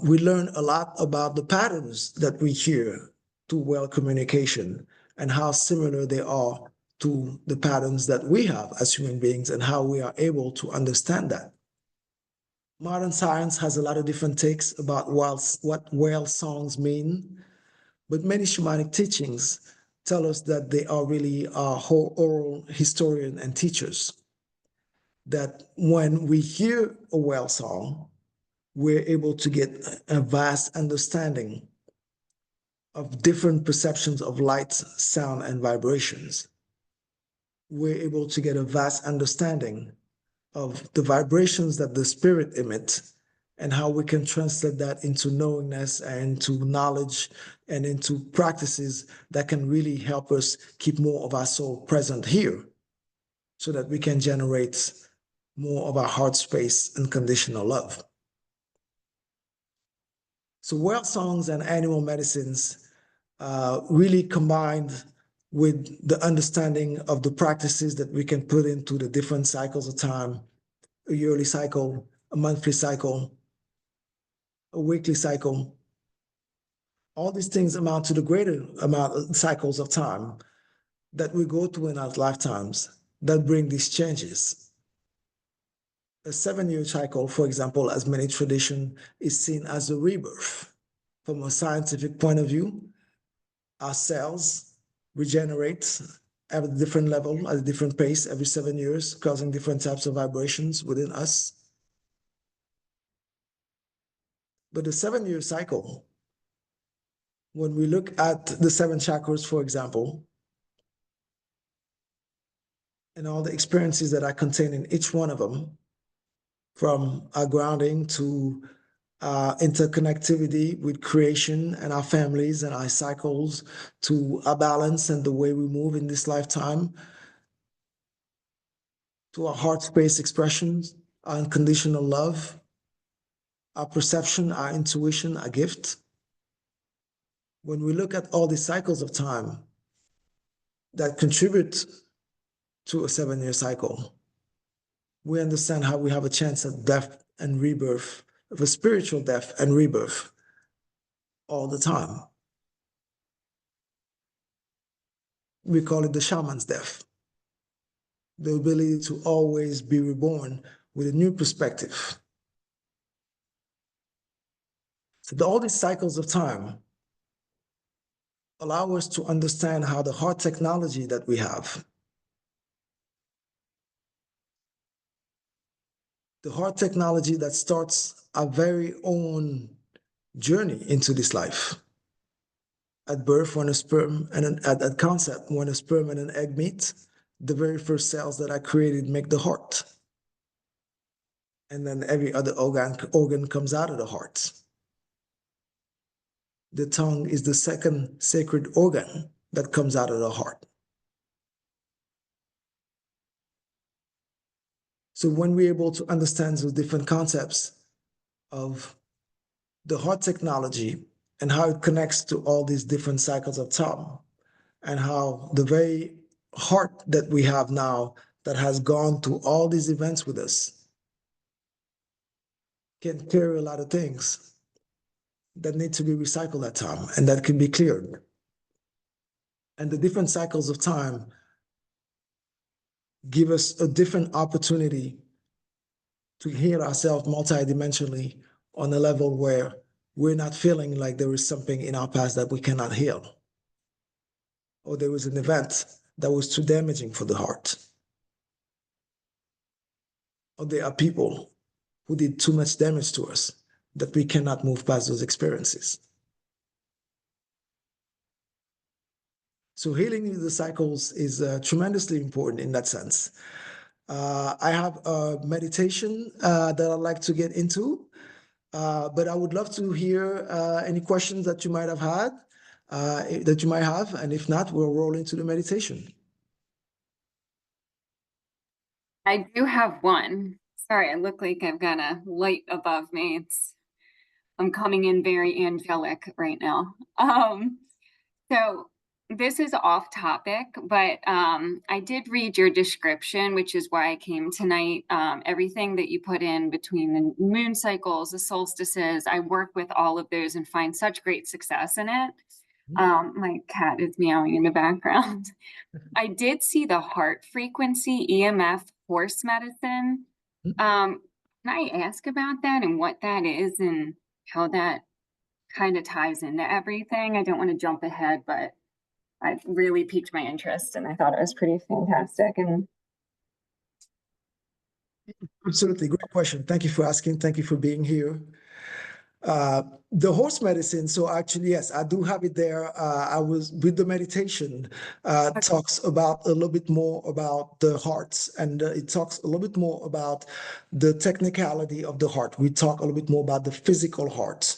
We learn a lot about the patterns that we hear to whale communication and how similar they are to the patterns that we have as human beings and how we are able to understand that. Modern science has a lot of different takes about what whale songs mean, but many shamanic teachings tell us that they are really whole oral historian and teachers. That when we hear a whale song, we're able to get a vast understanding of different perceptions of light, sound, and vibrations. We're able to get a vast understanding of the vibrations that the spirit emits and how we can translate that into knowingness and to knowledge and into practices that can really help us keep more of our soul present here so that we can generate more of our heart space and conditional love. So whale songs and animal medicines really combined with the understanding of the practices that we can put into the different cycles of time, a yearly cycle, a monthly cycle, a weekly cycle. All these things amount to the greater amount of cycles of time that we go through in our lifetimes that bring these changes. A 7-year cycle, for example, as many tradition, is seen as a rebirth. From a scientific point of view, our cells regenerate at a different level, at a different pace every 7 years, causing different types of vibrations within us. But the 7-year cycle, when we look at the 7 chakras, for example, and all the experiences that are contained in each one of them, from our grounding to interconnectivity with creation and our families and our cycles, to our balance and the way we move in this lifetime, to our heart space expressions, our unconditional love, our perception, our intuition, our gift. When we look at all these cycles of time that contribute to a 7-year cycle. We understand how we have a chance at death and rebirth, of a spiritual death and rebirth all the time. We call it the shaman's death. The ability to always be reborn with a new perspective. So all these cycles of time allow us to understand how the heart technology that we have, the heart technology that starts our very own journey into this life. At birth, when a sperm and at concept, when a sperm and an egg meet, the very first cells that are created make the heart. And then every other organ comes out of the heart. The tongue is the second sacred organ that comes out of the heart. So when we're able to understand those different concepts of the heart technology and how it connects to all these different cycles of time, and how the very heart that we have now that has gone through all these events with us can carry a lot of things that need to be recycled at time and that can be cleared. And the different cycles of time give us a different opportunity to heal ourselves multidimensionally on a level where we're not feeling like there is something in our past that we cannot heal, or there was an event that was too damaging for the heart, or there are people who did too much damage to us that we cannot move past those experiences. So healing the cycles is tremendously important in that sense. I have a meditation that I'd like to get into, but I would love to hear any questions that you might have had, and if not, we'll roll into the meditation. I do have one. Sorry, I look like I've got a light above me. I'm coming in very angelic right now. So this is off topic, but I did read your description, which is why I came tonight. Everything that you put in between the moon cycles, the solstices, I work with all of those and find such great success in it. My cat is meowing in the background. I did see the heart frequency, EMF, horse medicine. Can I ask about that and what that is and how that kind of ties into everything? I don't want to jump ahead, but it really piqued my interest and I thought it was pretty fantastic. And Absolutely, great question. Thank you for asking. Thank you for being here. The horse medicine, so actually, yes, I do have it there. I was with the meditation, talks about a little bit more about the hearts, and it talks a little bit more about the technicality of the heart. We talk a little bit more about the physical heart.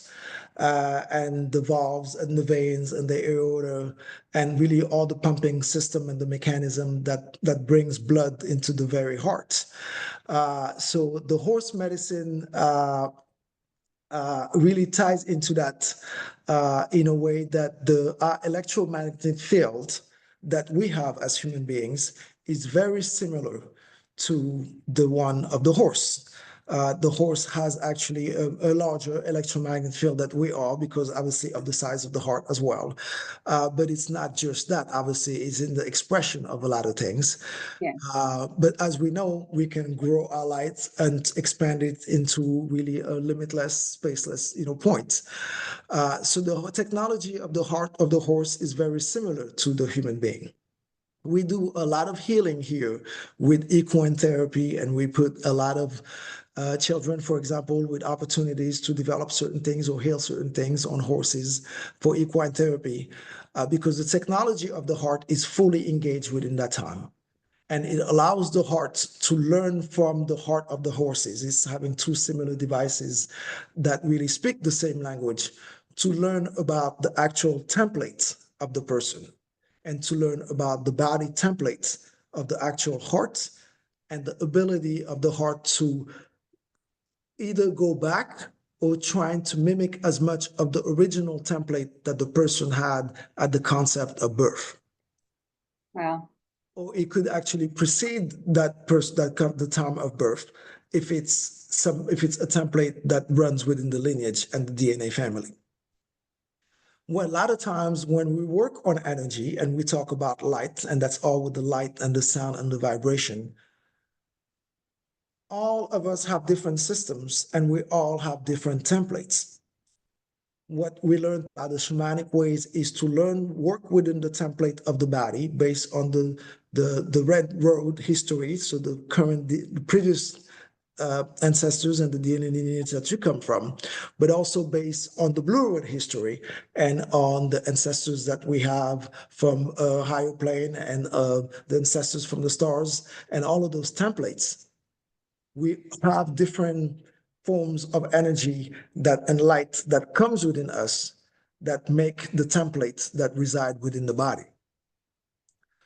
And the valves and the veins and the aorta and really all the pumping system and the mechanism that brings blood into the very heart. So the horse medicine really ties into that in a way that the electromagnetic field that we have as human beings is very similar to the one of the horse. The horse has actually a larger electromagnetic field that we are, because obviously of the size of the heart as well. But it's not just that, obviously, it's in the expression of a lot of things. yeah. But as we know, we can grow our light and expand it into really a limitless, spaceless, point. So the technology of the heart of the horse is very similar to the human being. We do a lot of healing here with equine therapy, and we put a lot of children, for example, with opportunities to develop certain things or heal certain things on horses for equine therapy, because the technology of the heart is fully engaged within that time. And it allows the heart to learn from the heart of the horses. It's having two similar devices that really speak the same language to learn about the actual template of the person, and to learn about the body templates of the actual heart, and the ability of the heart to either go back or trying to mimic as much of the original template that the person had at the concept of birth. Wow. or it could actually precede that person, the time of birth, if it's a template that runs within the lineage and the DNA family. Well, a lot of times when we work on energy and we talk about light, and that's all with the light and the sound and the vibration, all of us have different systems and we all have different templates. What we learned by the shamanic ways is to work within the template of the body based on the red road history, so the previous ancestors and the DNA lineage that you come from, but also based on the blue road history and on the ancestors that we have from a higher plane and the ancestors from the stars and all of those templates. We have different forms of energy and light that comes within us that make the templates that reside within the body.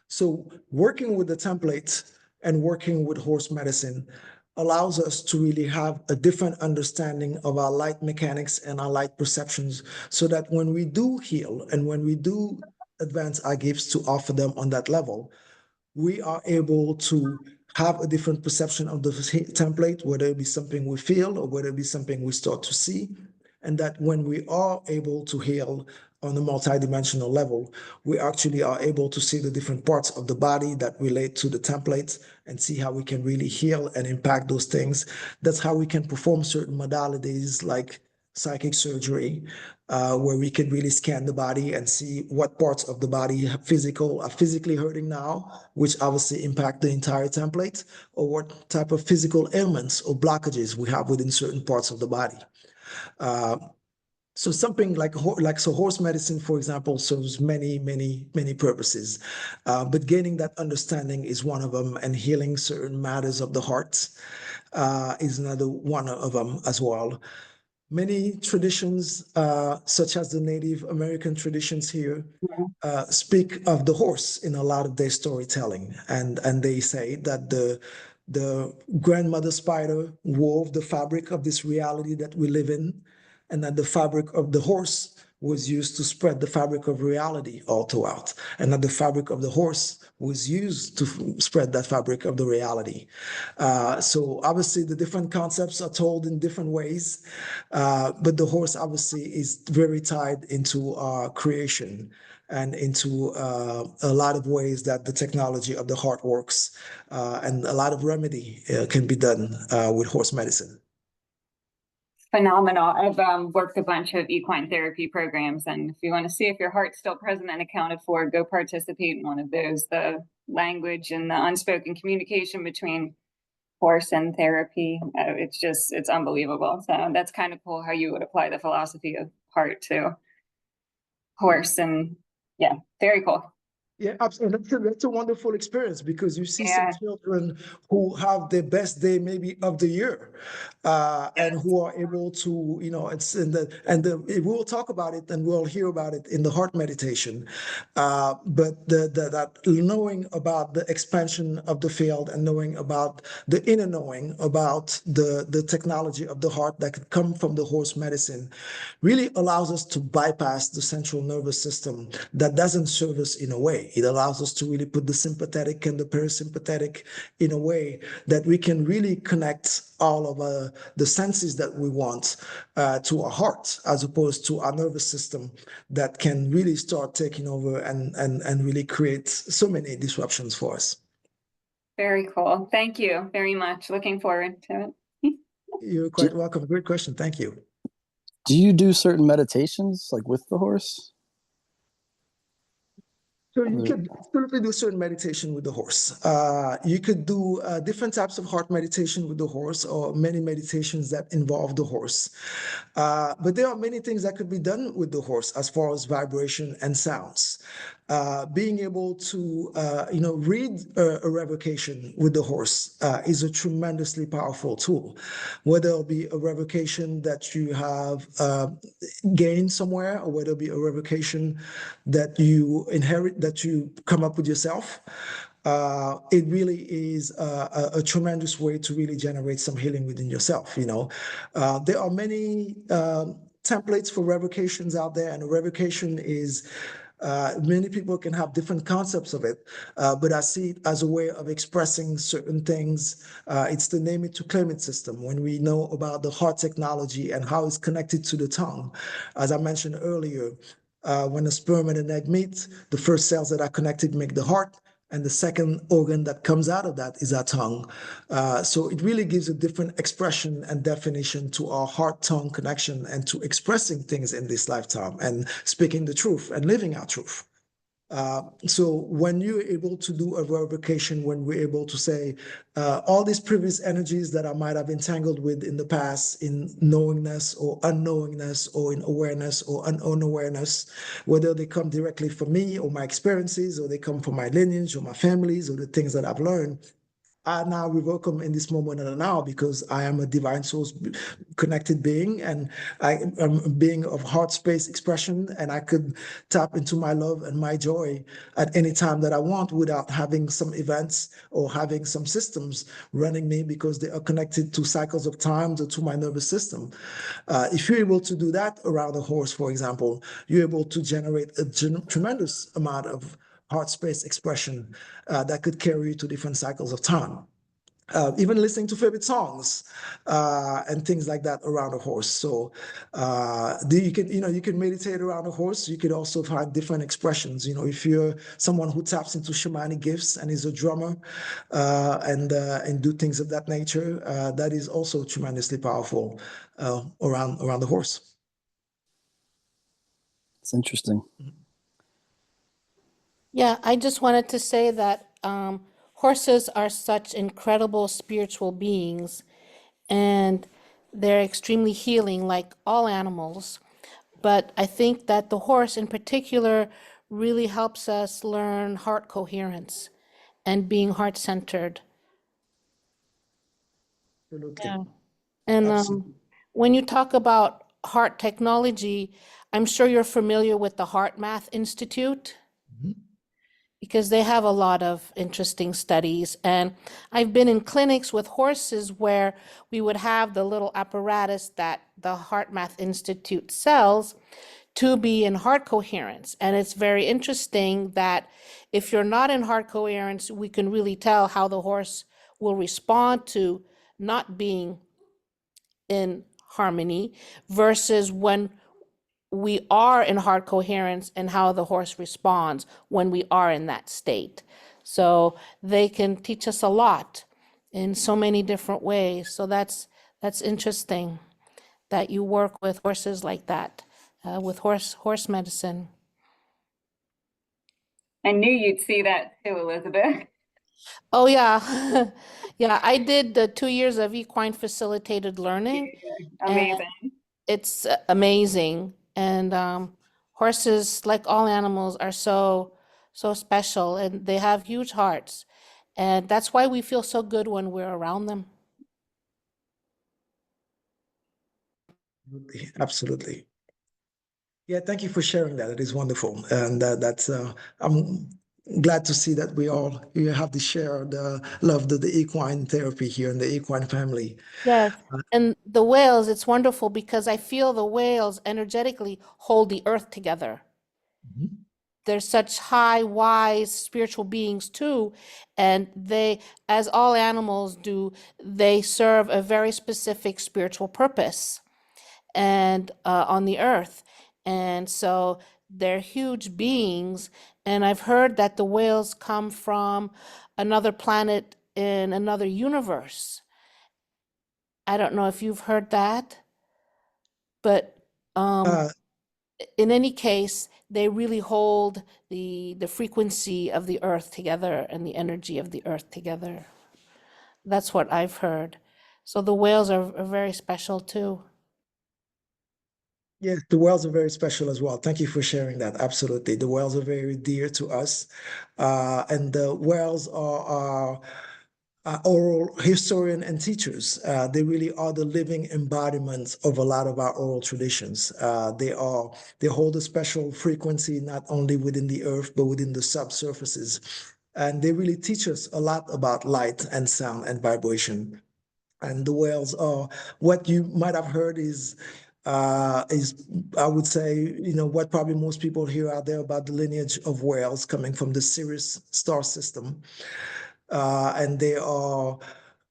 So working with the templates and working with horse medicine allows us to really have a different understanding of our light mechanics and our light perceptions, so that when we do heal and when we do advance our gifts to offer them on that level, we are able to have a different perception of the template, whether it be something we feel or whether it be something we start to see. And that when we are able to heal on a multidimensional level, we actually are able to see the different parts of the body that relate to the templates and see how we can really heal and impact those things. That's how we can perform certain modalities like psychic surgery, where we can really scan the body and see what parts of the body are physically hurting now, which obviously impact the entire template, or what type of physical ailments or blockages we have within certain parts of the body. So something like horse medicine, for example, serves many purposes, but gaining that understanding is one of them, and healing certain matters of the heart is another one of them as well. Many traditions, such as the Native American traditions here, speak of the horse in a lot of their storytelling, and they say that the grandmother spider wove the fabric of this reality that we live in, and that the fabric of the horse was used to spread the fabric of reality all throughout, and that the fabric of the horse was used to spread that fabric of the reality. So obviously the different concepts are told in different ways, but the horse obviously is very tied into our creation and into a lot of ways that the technology of the heart works, and a lot of remedy can be done with horse medicine. Phenomenal. I've worked a bunch of equine therapy programs, and if you want to see if your heart's still present and accounted for, go participate in one of those. The language and the unspoken communication between horse and therapy, it's unbelievable. So that's kind of cool how you would apply the philosophy of heart to horse, and yeah, very cool. Yeah, absolutely. That's a wonderful experience, because you see Yeah. some children who have their best day maybe of the year, and who are able to, it's we'll talk about it and we'll hear about it in the heart meditation. But that knowing about the expansion of the field and knowing about the inner knowing about the technology of the heart that could come from the horse medicine really allows us to bypass the central nervous system that doesn't serve us in a way. It allows us to really put the sympathetic and the parasympathetic in a way that we can really connect all of the senses that we want to our heart, as opposed to our nervous system that can really start taking over and really create so many disruptions for us. Very cool. Thank you very much. Looking forward to it. You're quite welcome. Great question. Thank you. Do you do certain meditations like with the horse? So you could absolutely do certain meditation with the horse. You could do different types of heart meditation with the horse, or many meditations that involve the horse. But there are many things that could be done with the horse as far as vibration and sounds. Being able to, read a revocation with the horse is a tremendously powerful tool. Whether it'll be a revocation that you have gained somewhere, or whether it be a revocation that you inherit, that you come up with yourself. It really is a tremendous way to really generate some healing within yourself. There are many templates for revocations out there, and a revocation is Many people can have different concepts of it, but I see it as a way of expressing certain things. It's the name it to claim it system. When we know about the heart technology and how it's connected to the tongue, as I mentioned earlier, when a sperm and an egg meet, the first cells that are connected make the heart, and the second organ that comes out of that is our tongue. So it really gives a different expression and definition to our heart-tongue connection and to expressing things in this lifetime and speaking the truth and living our truth. So when you're able to do a verification, when we're able to say all these previous energies that I might have entangled with in the past in knowingness or unknowingness or in awareness or unawareness, whether they come directly from me or my experiences or they come from my lineage or my families or the things that I've learned, I now revoke them in this moment and now because I am a divine source connected being and I am a being of heart space expression and I could tap into my love and my joy at any time that I want without having some events or having some systems running me because they are connected to cycles of time or to my nervous system. If you're able to do that around a horse, for example, you're able to generate a tremendous amount of heart space expression that could carry you to different cycles of time. Even listening to favorite songs and things like that around a horse. So you can meditate around a horse. You could also find different expressions. If you're someone who taps into shamanic gifts and is a drummer and do things of that nature, that is also tremendously powerful around the horse. It's interesting. Yeah, I just wanted to say that horses are such incredible spiritual beings, and they're extremely healing, like all animals. But I think that the horse in particular really helps us learn heart coherence and being heart-centered. Absolutely. Yeah. And Absolutely. when you talk about heart technology, I'm sure you're familiar with the Heart Math Institute. Mhm. Because they have a lot of interesting studies. And I've been in clinics with horses where we would have the little apparatus that the Heart Math Institute sells to be in heart coherence. And it's very interesting that if you're not in heart coherence, we can really tell how the horse will respond to not being in harmony versus when we are in heart coherence and how the horse responds when we are in that state. So they can teach us a lot in so many different ways. So that's interesting that you work with horses like that, with horse medicine. I knew you'd see that too, Elizabeth. Oh yeah, yeah. I did the 2 years of equine facilitated learning, and Amazing. it's amazing. And horses, like all animals, are so special, and they have huge hearts, and that's why we feel so good when we're around them. Absolutely. Yeah, thank you for sharing that. It is wonderful, and I'm glad to see that you have the share the love the equine therapy here in the equine family. Yes. Uh, And the whales, it's wonderful because I feel the whales energetically hold the earth together. mhm. They're such high, wise, spiritual beings too. And they, as all animals do, they serve a very specific spiritual purpose and on the earth. And so they're huge beings. And I've heard that the whales come from another planet in another universe. I don't know if you've heard that, but Uh, in any case, they really hold the frequency of the earth together and the energy of the earth together. That's what I've heard. So the whales are very special too. yes, the whales are very special as well. Thank you for sharing that. Absolutely, the whales are very dear to us, and the whales are oral historian and teachers. They really are the living embodiments of a lot of our oral traditions. They hold a special frequency not only within the earth but within the subsurfaces, and they really teach us a lot about light and sound and vibration. And the whales are what you might have heard is is, I would say, what probably most people hear out there about the lineage of whales coming from the Sirius star system. And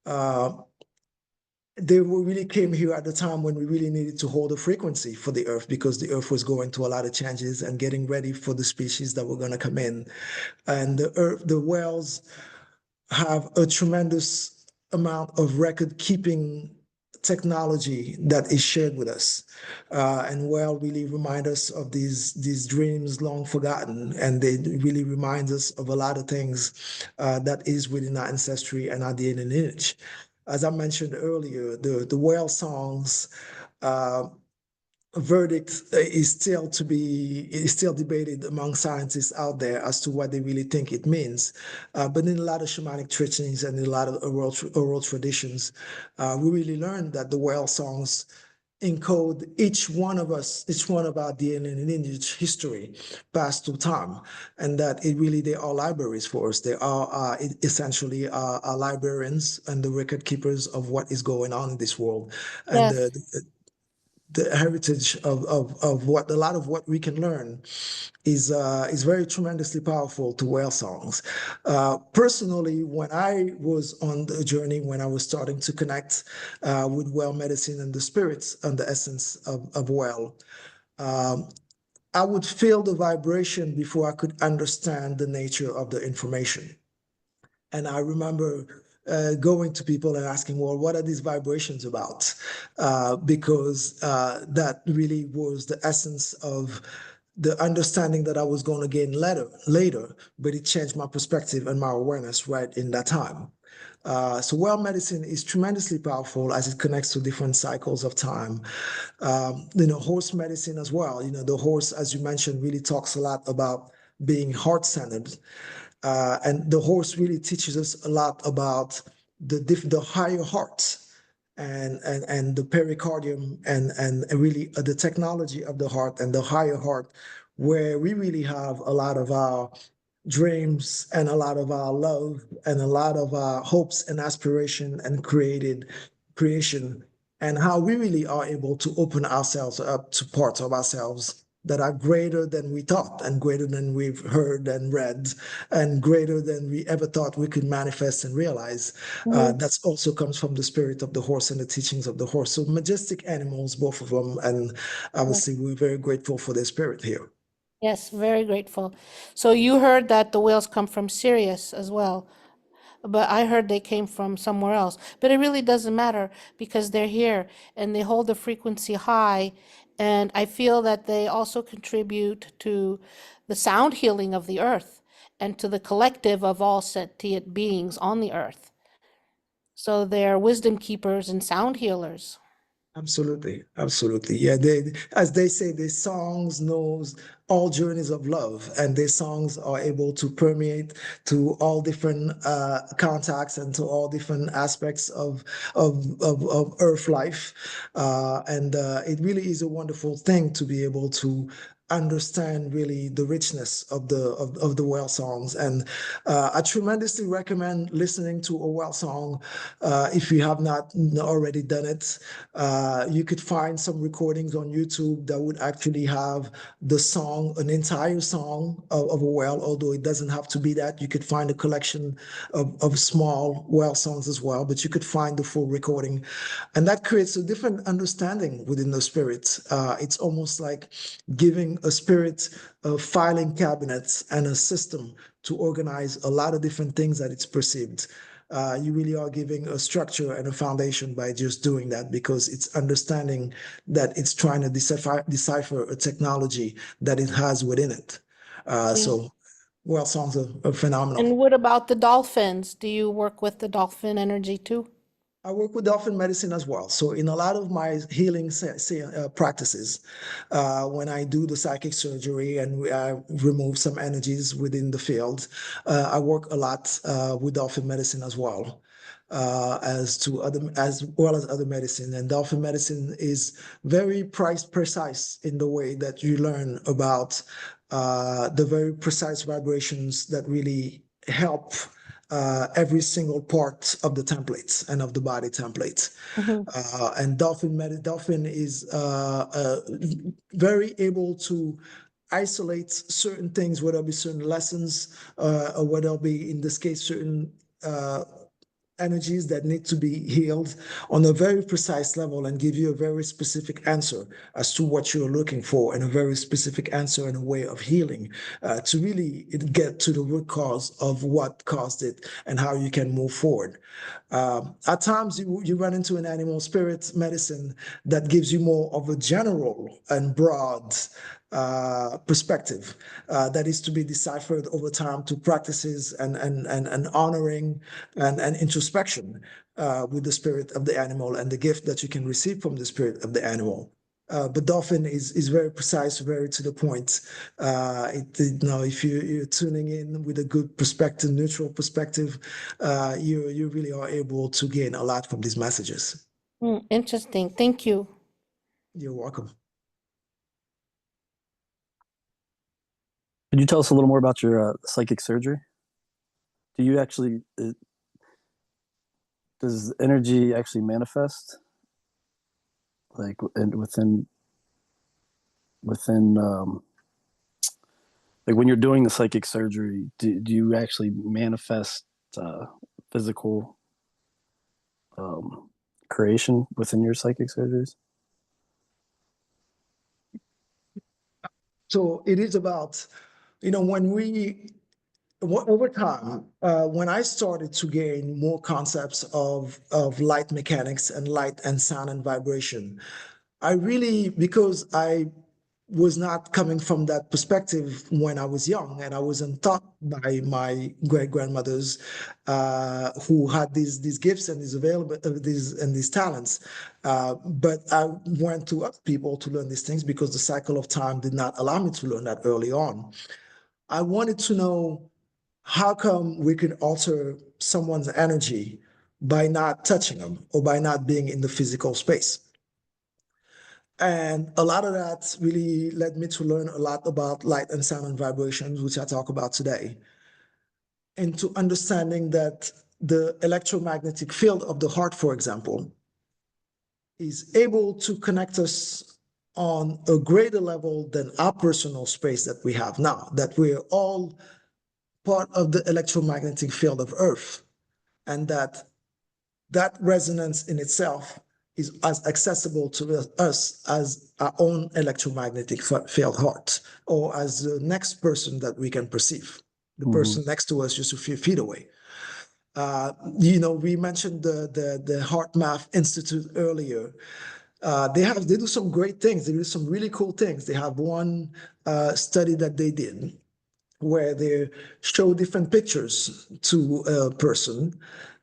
uh, they really came here at the time when we really needed to hold a frequency for the Earth, because the Earth was going through a lot of changes and getting ready for the species that were going to come in. And the whales have a tremendous amount of record keeping technology that is shared with us, and whale really remind us of these dreams long forgotten, and they really remind us of a lot of things that is within our ancestry and our DNA lineage. As I mentioned earlier, the whale songs verdict is still debated among scientists out there as to what they really think it means. But in a lot of shamanic teachings and in a lot of oral traditions, we really learned that the whale songs encode each one of our DNA and lineage history passed through time, and that they are libraries for us. They are essentially our librarians and the record keepers of what is going on in this world. And Yes. the heritage of what a lot of what we can learn is very tremendously powerful to whale songs. Personally, when I was on the journey, when I was starting to connect with whale medicine and the spirits and the essence of whale, um, I would feel the vibration before I could understand the nature of the information. And I remember going to people and asking, well, what are these vibrations about? Because that really was the essence of the understanding that I was going to gain later, but it changed my perspective and my awareness right in that time. So well medicine is tremendously powerful as it connects to different cycles of time. Horse medicine as well. The horse, as you mentioned, really talks a lot about being heart-centered. And the horse really teaches us a lot about the higher heart and the pericardium and really the technology of the heart and the higher heart, where we really have a lot of our dreams and a lot of our love and a lot of our hopes and aspiration and creation, and how we really are able to open ourselves up to parts of ourselves that are greater than we thought and greater than we've heard and read and greater than we ever thought we could manifest and realize. That also comes from the spirit of the horse and the teachings of the horse. So majestic animals, both of them, and obviously we're very grateful for their spirit here. Yes, very grateful. So you heard that the whales come from Sirius as well, but I heard they came from somewhere else. But it really doesn't matter because they're here and they hold the frequency high. And I feel that they also contribute to the sound healing of the earth and to the collective of all sentient beings on the earth. So they're wisdom keepers and sound healers. Absolutely, absolutely. Yeah, as they say, their songs knows all journeys of love, and their songs are able to permeate to all different contacts and to all different aspects of Earth life. And it really is a wonderful thing to be able to understand really the richness of the whale songs. And I tremendously recommend listening to a whale song if you have not already done it. You could find some recordings on YouTube that would actually have the song, an entire song of a whale, although it doesn't have to be that. You could find a collection of small whale songs as well, but you could find the full recording. And that creates a different understanding within the spirit. It's almost like giving a spirit filing cabinets and a system to organize a lot of different things that it's perceived. You really are giving a structure and a foundation by just doing that, because it's understanding that it's trying to decipher a technology that it has within it. So, well, songs are phenomenal. And what about the dolphins? Do you work with the dolphin energy too? I work with dolphin medicine as well. So in a lot of my healing practices, when I do the psychic surgery and I remove some energies within the field, I work a lot with dolphin medicine as well. As well as other medicine. And dolphin medicine is very precise in the way that you learn about the very precise vibrations that really help every single part of the templates and of the body templates. And dolphin is very able to isolate certain things, whether it be certain lessons, or whether it be, in this case, certain energies that need to be healed on a very precise level, and give you a very specific answer as to what you're looking for, and a very specific answer and a way of healing, to really get to the root cause of what caused it and how you can move forward. At times you run into an animal spirit medicine that gives you more of a general and broad perspective that is to be deciphered over time through practices and honoring and introspection with the spirit of the animal and the gift that you can receive from the spirit of the animal. But dolphin is very precise, very to the point. If you're tuning in with a good perspective, neutral perspective, you really are able to gain a lot from these messages. Interesting. Thank you. You're welcome. Could you tell us a little more about your psychic surgery? Do you actually, does energy actually manifest? Like within like when you're doing the psychic surgery, do you actually manifest physical creation within your psychic surgeries? So it is about, when over time, when I started to gain more concepts of light mechanics and light and sound and vibration, I really, because I was not coming from that perspective when I was young, and I wasn't taught by my great grandmothers who had these gifts and these talents. But I went to other people to learn these things because the cycle of time did not allow me to learn that early on. I wanted to know, how come we could alter someone's energy by not touching them or by not being in the physical space? And a lot of that really led me to learn a lot about light and sound and vibrations, which I talk about today, and to understanding that the electromagnetic field of the heart, for example, is able to connect us on a greater level than our personal space that we have now, that we're all part of the electromagnetic field of Earth, and that resonance in itself is as accessible to us as our own electromagnetic field heart, or as the next person that we can perceive, the person next to us just a few feet away. We mentioned the Heart Math Institute earlier. They do some great things. They do some really cool things. They have one study that they did where they show different pictures to a person,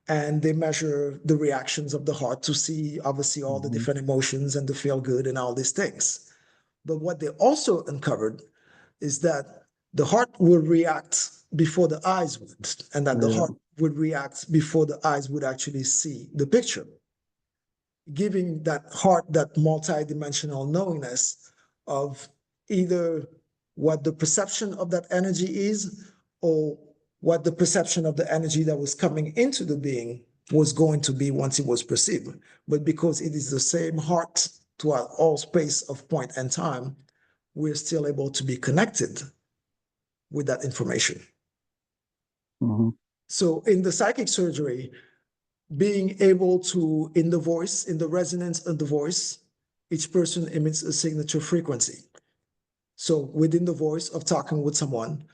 and they measure the reactions of the heart to see, obviously, all the different emotions and the feel good and all these things. But what they also uncovered is that the heart will react before the eyes would, and that the heart would react before the eyes would actually see the picture, giving that heart that multidimensional knowingness of either what the perception of that energy is, or what the perception of the energy that was coming into the being was going to be once it was perceived. But because it is the same heart throughout all space of point and time, we're still able to be connected with that information. So in the psychic surgery, being able to, in the voice, in the resonance of the voice, each person emits a signature frequency. So within the voice of talking with someone,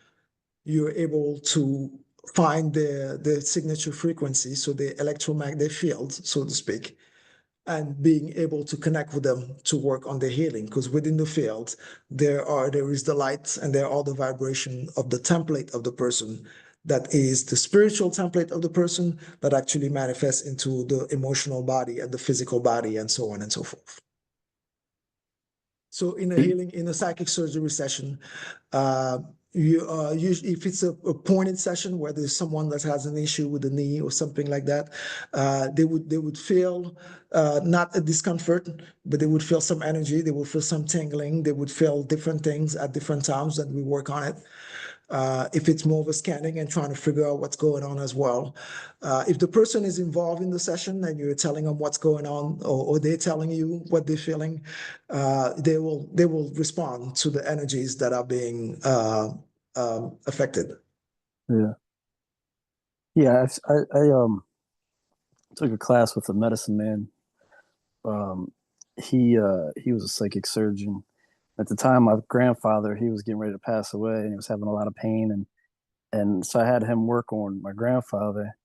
you're able to find their signature frequency, so the electromagnetic field, so to speak, and being able to connect with them to work on their healing. Because within the field, there is the light and there are the vibration of the template of the person. That is the spiritual template of the person that actually manifests into the emotional body and the physical body and so on and so forth. So in a psychic surgery session, usually if it's a pointed session where there's someone that has an issue with the knee or something like that, they would feel not a discomfort, but they would feel some energy, they would feel some tingling, they would feel different things at different times that we work on it. if it's more of a scanning and trying to figure out what's going on as well. If the person is involved in the session and you're telling them what's going on, or they're telling you what they're feeling, they will respond to the energies that are being affected. Yeah. Yeah. I took a class with a medicine man. He was a psychic surgeon. At the time, my grandfather, he was getting ready to pass away, and he was having a lot of pain, and so I had him work on my grandfather,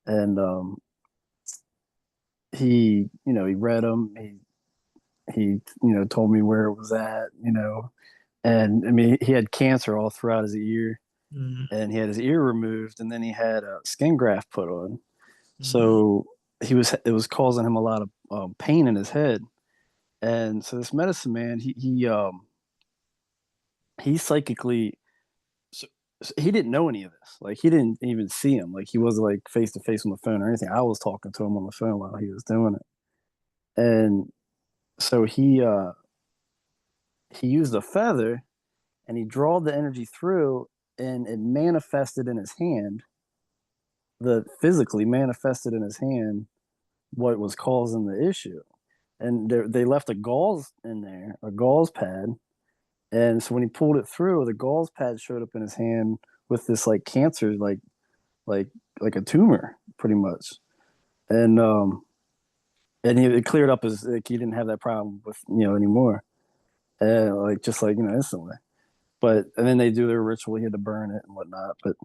and he read him, he told me where it was at, and I mean, he had cancer all throughout his ear, and he had his ear removed, and then he had a skin graft put on, so it was causing him a lot of pain in his head. And so this medicine man, he psychically, so he didn't know any of this. Like, he didn't even see him. Like, he wasn't like face to face on the phone or anything. I was talking to him on the phone while he was doing it. And so he used a feather, and he drawed the energy through, and it manifested in his hand. Physically manifested in his hand what was causing the issue. And they left a gauze in there, a gauze pad. And so when he pulled it through, the gauze pad showed up in his hand with this like cancer, like a tumor, pretty much. And it cleared up his, like, he didn't have that problem with anymore, and instantly. And then they do their ritual. He had to burn it and whatnot, but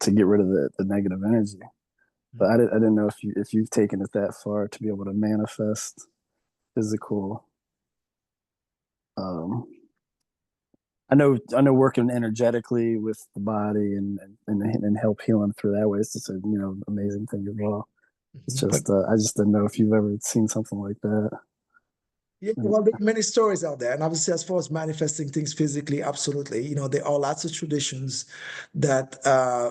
to get rid of the negative energy. But I didn't know if you've taken it that far to be able to manifest physical. I know working energetically with the body and help healing through that way. It's just a amazing thing as well. It's just I just didn't know if you've ever seen something like that. Yeah, well, there are many stories out there, and obviously, as far as manifesting things physically, absolutely. There are lots of traditions that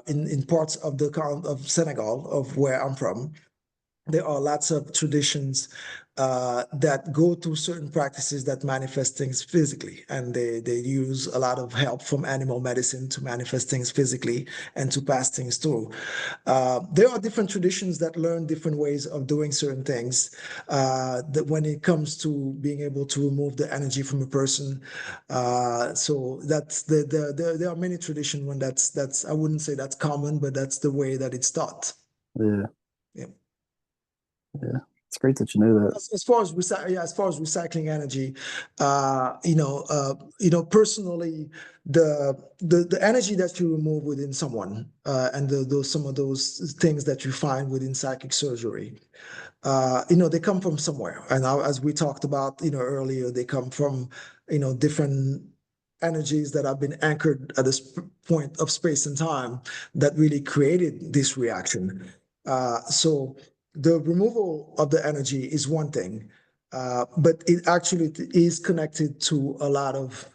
in parts of of Senegal, of where I'm from, there are lots of traditions that go through certain practices that manifest things physically, and they use a lot of help from animal medicine to manifest things physically and to pass things through. There are different traditions that learn different ways of doing certain things. That when it comes to being able to remove the energy from a person, so that's there are many traditions when that's I wouldn't say that's common, but that's the way that it's taught. Yeah. Yeah. Yeah, it's great that you knew that. As far as recycling energy, personally, the energy that you remove within someone, and some of those things that you find within psychic surgery, they come from somewhere. And as we talked about, earlier, they come from, different energies that have been anchored at this point of space and time that really created this reaction. So the removal of the energy is one thing, but it actually is connected to a lot of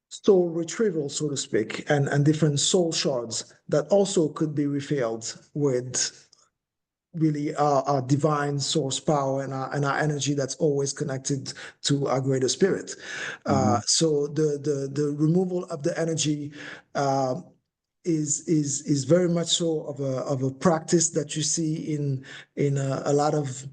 soul retrieval, so to speak, and different soul shards that also could be refilled with really our divine source power and our energy that's always connected to our greater spirit. So the removal of the energy is very much so of a practice that you see in a lot of,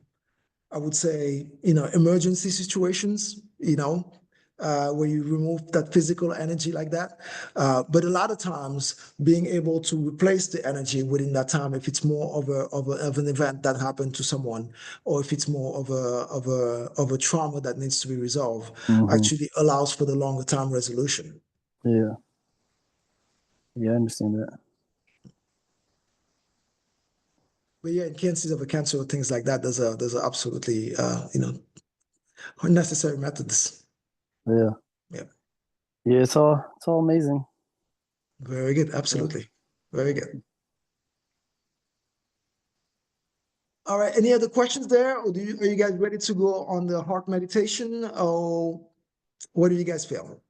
I would say, emergency situations, where you remove that physical energy like that. But a lot of times, being able to replace the energy within that time, if it's more of an event that happened to someone, or if it's more of a trauma that needs to be resolved, actually allows for the longer time resolution. Yeah. Yeah, I understand that. But yeah, in cases of a cancer or things like that, there's a absolutely necessary methods. Yeah. Yeah. Yeah, it's all amazing. Very good. Absolutely. Very good. All right. Any other questions there? Or are you guys ready to go on the heart meditation? Or what do you guys feel?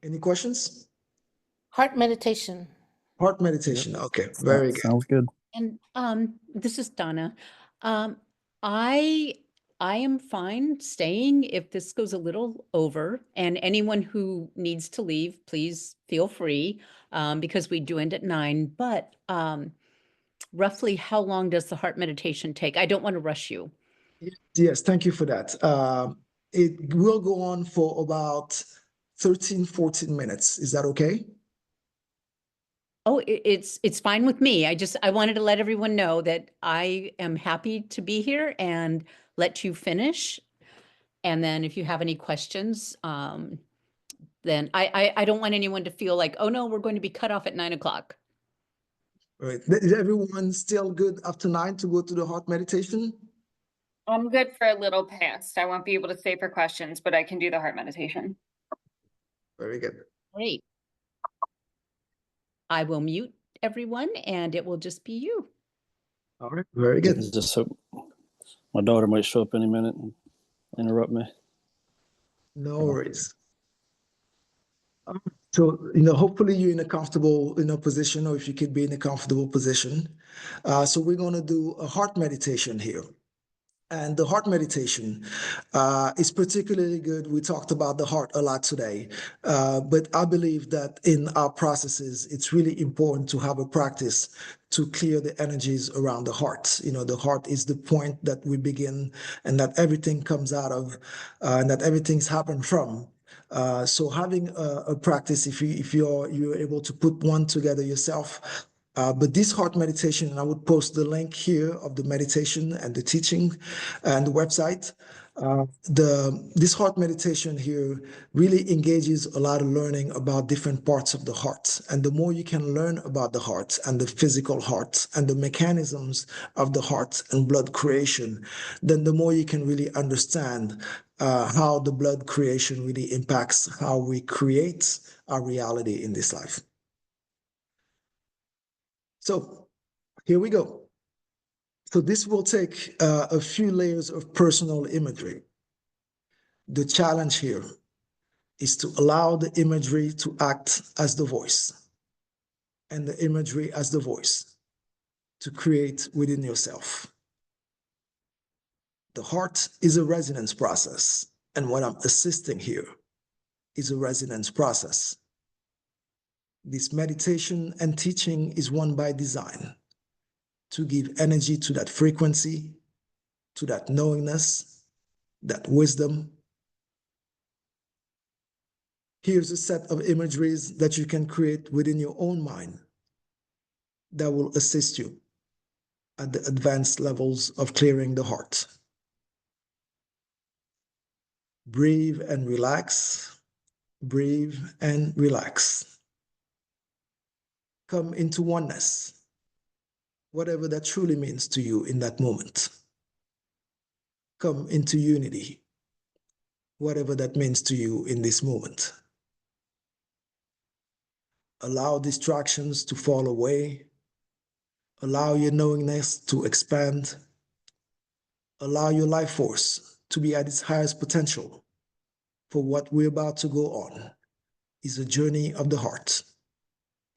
Any questions? Heart meditation. Heart meditation. Okay. Very good. Sounds good. And this is Donna. I I am fine staying if this goes a little over, and anyone who needs to leave, please feel free, because we do end at 9, but roughly how long does the heart meditation take? I don't want to rush you. Yes, thank you for that. It will go on for about 13, 14 minutes. Is that okay? Oh, it's fine with me. I wanted to let everyone know that I am happy to be here and let you finish. And then if you have any questions, then I don't want anyone to feel like, oh no, we're going to be cut off at 9 o'clock. All right. Is everyone still good after 9 to go to the heart meditation? I'm good for a little past. I won't be able to stay for questions, but I can do the heart meditation. Very good. Great. I will mute everyone and it will just be you. All right. Very good. Just so my daughter might show up any minute and interrupt me. No worries. So, hopefully you're in a comfortable, position, or if you could be in a comfortable position. So we're going to do a heart meditation here. And the heart meditation is particularly good. We talked about the heart a lot today, but I believe that in our processes, it's really important to have a practice to clear the energies around the heart. The heart is the point that we begin and that everything comes out of, and that everything's happened from. So having a practice, if you're able to put one together yourself. But this heart meditation, and I would post the link here of the meditation and the teaching and the website. This heart meditation here really engages a lot of learning about different parts of the heart. And the more you can learn about the heart and the physical heart and the mechanisms of the heart and blood creation, then the more you can really understand how the blood creation really impacts how we create our reality in this life. So here we go. So this will take a few layers of personal imagery. The challenge here is to allow the imagery to act as the voice, and the imagery as the voice to create within yourself. The heart is a resonance process, and what I'm assisting here is a resonance process. This meditation and teaching is one by design, to give energy to that frequency, to that knowingness, that wisdom. Here's a set of imageries that you can create within your own mind that will assist you at the advanced levels of clearing the heart. Breathe and relax. Breathe and relax. Come into oneness, whatever that truly means to you in that moment. Come into unity, whatever that means to you in this moment. Allow distractions to fall away. Allow your knowingness to expand. Allow your life force to be at its highest potential. For what we're about to go on is a journey of the heart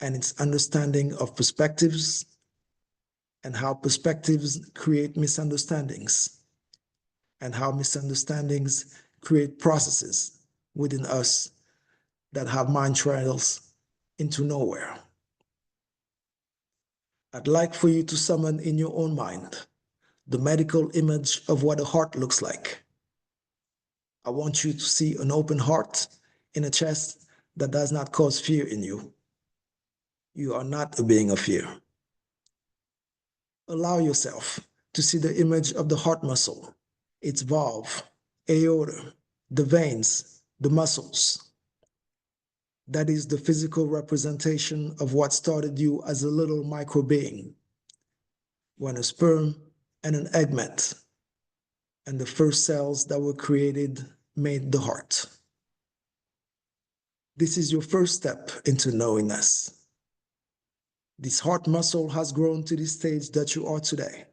and its understanding of perspectives and how perspectives create misunderstandings and how misunderstandings create processes within us that have mind trails into nowhere. I'd like for you to summon in your own mind the medical image of what a heart looks like. I want you to see an open heart in a chest that does not cause fear in you. You are not a being of fear. Allow yourself to see the image of the heart muscle, its valve, aorta, the veins, the muscles. That is the physical representation of what started you as a little micro being, when a sperm and an egg met, and the first cells that were created made the heart. This is your first step into knowingness. This heart muscle has grown to the stage that you are today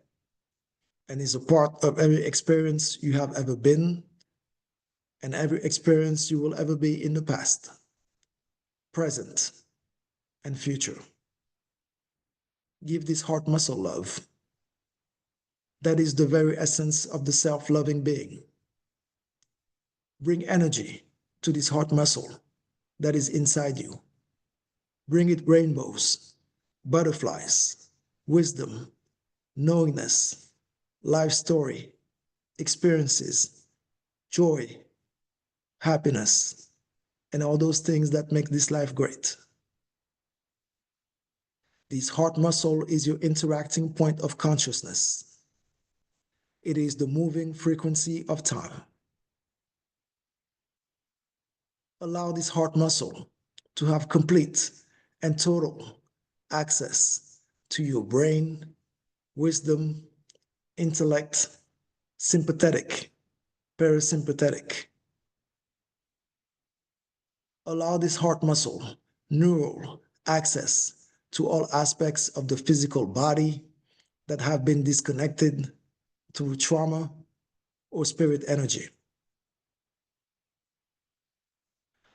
and is a part of every experience you have ever been and every experience you will ever be in the past, present, and future. Give this heart muscle love. That is the very essence of the self-loving being. Bring energy to this heart muscle that is inside you. Bring it rainbows, butterflies, wisdom, knowingness, life story, experiences, joy, happiness, and all those things that make this life great. This heart muscle is your interacting point of consciousness. It is the moving frequency of time. Allow this heart muscle to have complete and total access to your brain, wisdom, intellect, sympathetic, parasympathetic. Allow this heart muscle neural access to all aspects of the physical body that have been disconnected through trauma or spirit energy.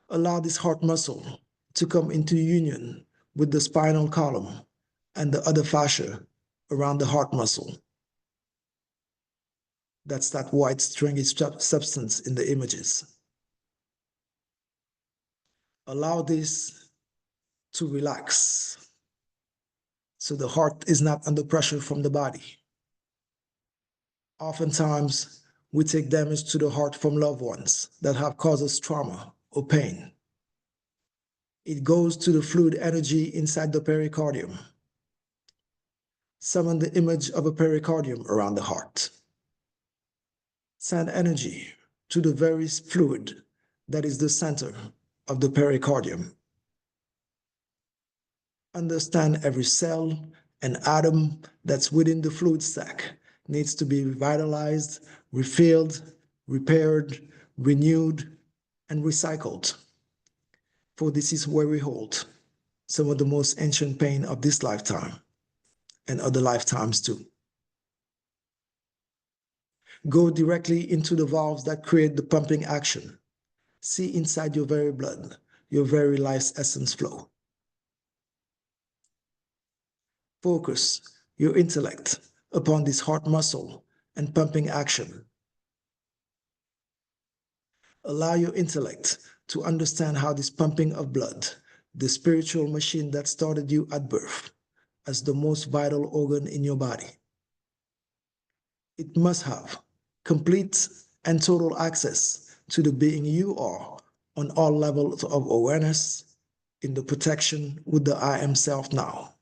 Allow this heart muscle to come into union with the spinal column and the other fascia around the heart muscle. That's that white stringy substance in the images. Allow this to relax so the heart is not under pressure from the body. Oftentimes, we take damage to the heart from loved ones that have caused us trauma or pain. It goes to the fluid energy inside the pericardium. Summon the image of a pericardium around the heart. Send energy to the very fluid that is the center of the pericardium. Understand every cell and atom that's within the fluid sac needs to be revitalized, refilled, repaired, renewed, and recycled. For this is where we hold some of the most ancient pain of this lifetime and other lifetimes too. Go directly into the valves that create the pumping action. See inside your very blood, your very life's essence flow. Focus your intellect upon this heart muscle and pumping action. Allow your intellect to understand how this pumping of blood, the spiritual machine that started you at birth, as the most vital organ in your body, it must have complete and total access to the being you are on all levels of awareness in the protection with the I am self now.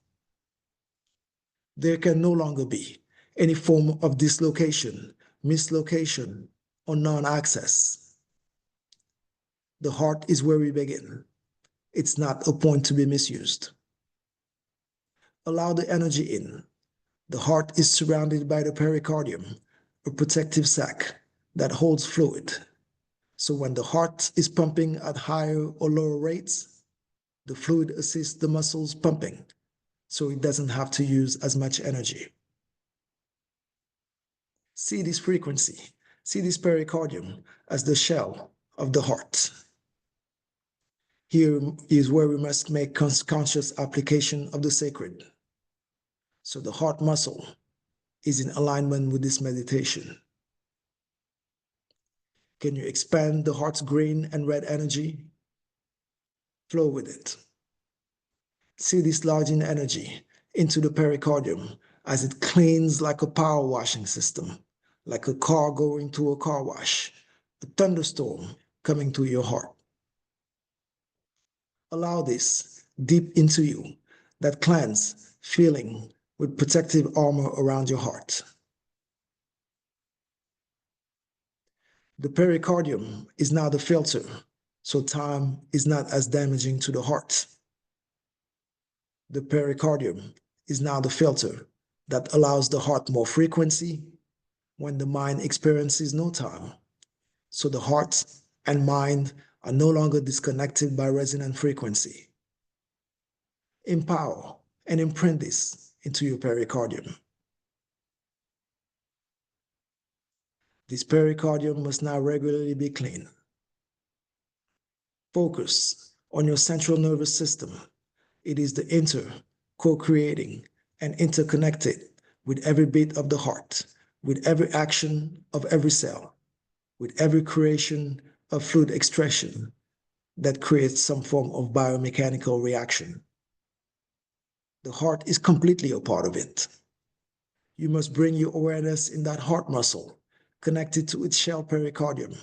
There can no longer be any form of dislocation, mislocation, or non-access. The heart is where we begin. It's not a point to be misused. Allow the energy in. The heart is surrounded by the pericardium, a protective sac that holds fluid. So when the heart is pumping at higher or lower rates, the fluid assists the muscles pumping, so it doesn't have to use as much energy. See this frequency, see this pericardium as the shell of the heart. Here is where we must make conscious application of the sacred. So the heart muscle is in alignment with this meditation. Can you expand the heart's green and red energy? Flow with it. See this lodging energy into the pericardium as it cleans like a power washing system, like a car going to a car wash, a thunderstorm coming to your heart. Allow this deep into you, that cleanse feeling with protective armor around your heart. The pericardium is now the filter, so time is not as damaging to the heart. The pericardium is now the filter that allows the heart more frequency when the mind experiences no time. So the heart and mind are no longer disconnected by resonant frequency. Empower and imprint this into your pericardium. This pericardium must now regularly be cleaned. Focus on your central nervous system. It is the co-creating and interconnected with every beat of the heart, with every action of every cell, with every creation of fluid expression that creates some form of biomechanical reaction. The heart is completely a part of it. You must bring your awareness in that heart muscle, connected to its shell pericardium.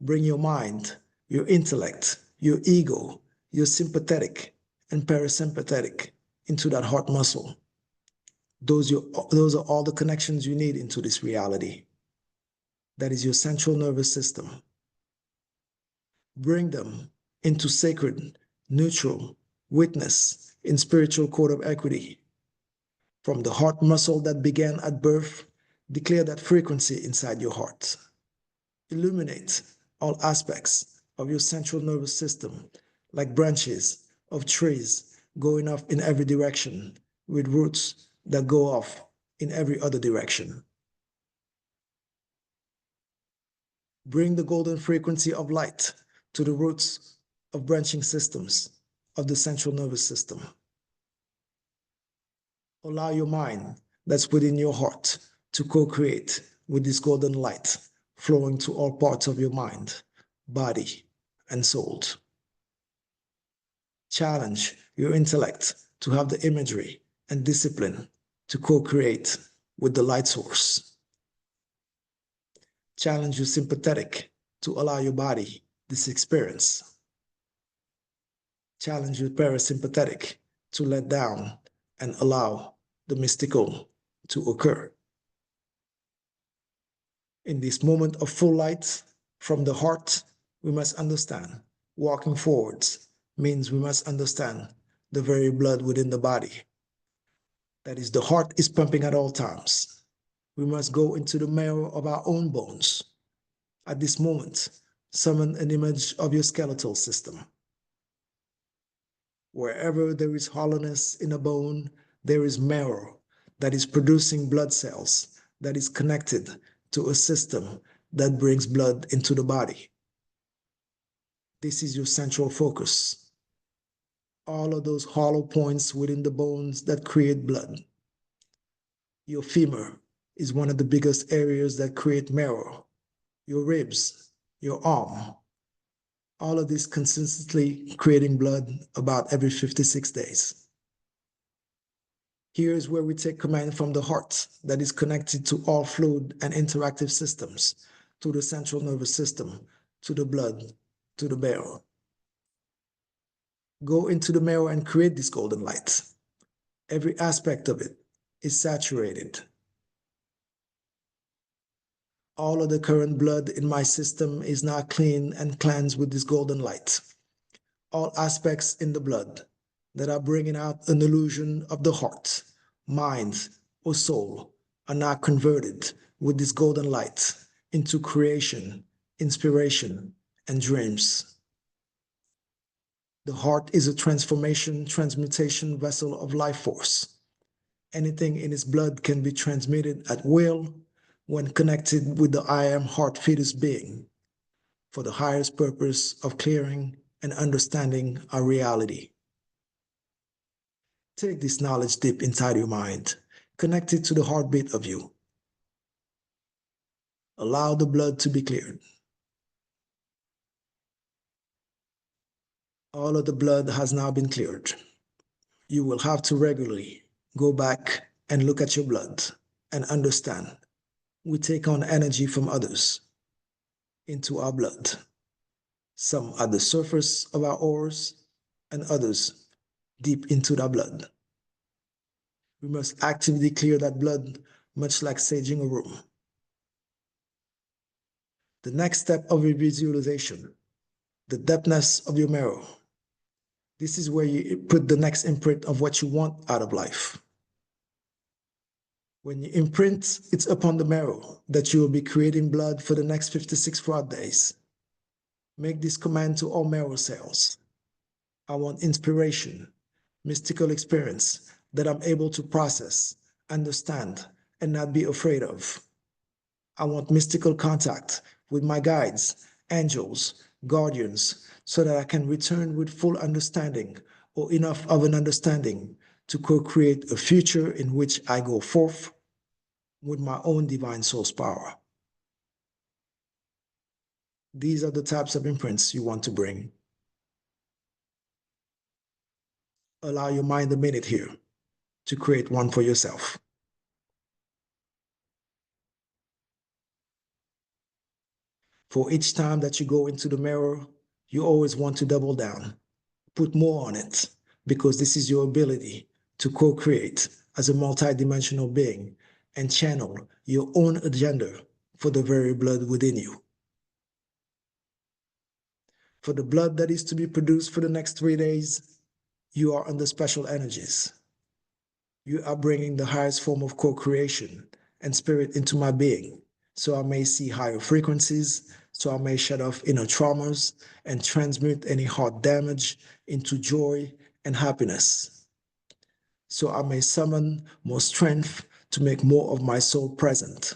Bring your mind, your intellect, your ego, your sympathetic and parasympathetic into that heart muscle. Those are all the connections you need into this reality. That is your central nervous system. Bring them into sacred, neutral, witness in spiritual code of equity. From the heart muscle that began at birth, declare that frequency inside your heart. Illuminate all aspects of your central nervous system, like branches of trees going off in every direction, with roots that go off in every other direction. Bring the golden frequency of light to the roots of branching systems of the central nervous system. Allow your mind that's within your heart to co-create with this golden light flowing to all parts of your mind, body, and soul. Challenge your intellect to have the imagery and discipline to co-create with the light source. Challenge your sympathetic to allow your body this experience. Challenge your parasympathetic to let down and allow the mystical to occur. In this moment of full light from the heart, we must understand walking forwards means we must understand the very blood within the body. That is, the heart is pumping at all times. We must go into the marrow of our own bones. At this moment, summon an image of your skeletal system. Wherever there is hollowness in a bone, there is marrow that is producing blood cells that is connected to a system that brings blood into the body. This is your central focus. All of those hollow points within the bones that create blood. Your femur is one of the biggest areas that create marrow. Your ribs, your arm, all of this consistently creating blood about every 56 days. Here is where we take command from the heart that is connected to all fluid and interactive systems, to the central nervous system, to the blood, to the marrow. Go into the marrow and create this golden light. Every aspect of it is saturated. All of the current blood in my system is now clean and cleansed with this golden light. All aspects in the blood that are bringing out an illusion of the heart, mind, or soul are now converted with this golden light into creation, inspiration, and dreams. The heart is a transformation, transmutation vessel of life force. Anything in its blood can be transmitted at will when connected with the I am heart fetus being for the highest purpose of clearing and understanding our reality. Take this knowledge deep inside your mind, connect it to the heartbeat of you. Allow the blood to be cleared. All of the blood has now been cleared. You will have to regularly go back and look at your blood and understand we take on energy from others into our blood. Some at the surface of our ores and others deep into our blood. We must actively clear that blood, much like saging a room. The next step of your visualization, the depthness of your marrow. This is where you put the next imprint of what you want out of life. When you imprint, it's upon the marrow that you will be creating blood for the next 56 fraud days. Make this command to all marrow cells. I want inspiration, mystical experience that I'm able to process, understand, and not be afraid of. I want mystical contact with my guides, angels, guardians, so that I can return with full understanding or enough of an understanding to co-create a future in which I go forth, with my own divine source power. These are the types of imprints you want to bring. Allow your mind a minute here to create one for yourself. For each time that you go into the mirror, you always want to double down, put more on it, because this is your ability to co-create as a multidimensional being and channel your own agenda for the very blood within you. For the blood that is to be produced for the next 3 days, you are under special energies. You are bringing the highest form of co-creation and spirit into my being, so I may see higher frequencies, so I may shut off inner traumas and transmute any heart damage into joy and happiness. So I may summon more strength to make more of my soul present.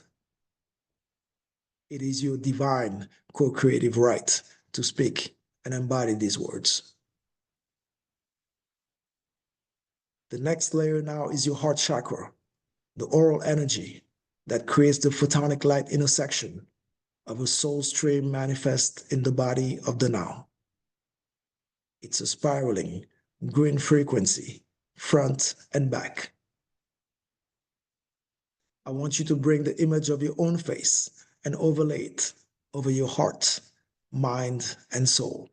It is your divine co-creative right to speak and embody these words. The next layer now is your heart chakra, the oral energy that creates the photonic light intersection of a soul stream manifest in the body of the now. It's a spiraling green frequency, front and back. I want you to bring the image of your own face and overlay it over your heart, mind, and soul.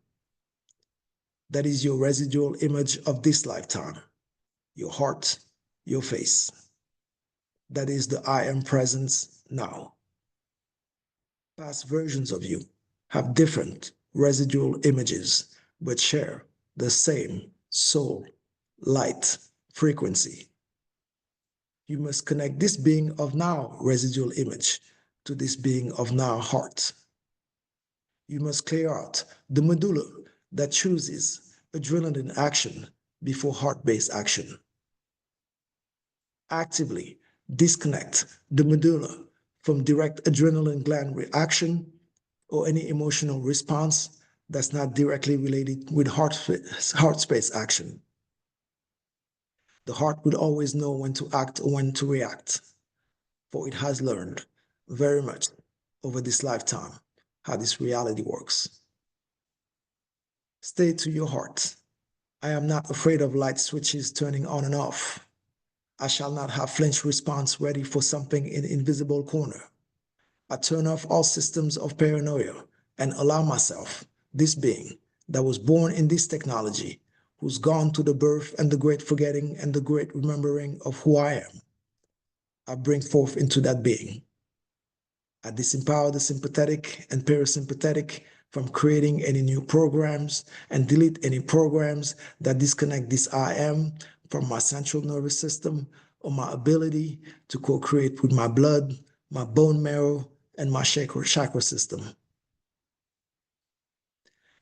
That is your residual image of this lifetime, your heart, your face. That is the I am presence now. Past versions of you have different residual images, but share the same soul, light, frequency. You must connect this being of now residual image to this being of now heart. You must clear out the medulla that chooses adrenaline action before heart-based action. Actively disconnect the medulla from direct adrenaline gland reaction or any emotional response that's not directly related with heart space action. The heart would always know when to act or when to react, for it has learned very much over this lifetime how this reality works. Stay to your heart. I am not afraid of light switches turning on and off. I shall not have flinch response ready for something in invisible corner. I turn off all systems of paranoia and allow myself, this being that was born in this technology, who's gone to the birth and the great forgetting and the great remembering of who I am. I bring forth into that being. I disempower the sympathetic and parasympathetic from creating any new programs and delete any programs that disconnect this I am from my central nervous system or my ability to co-create with my blood, my bone marrow, and my chakra system.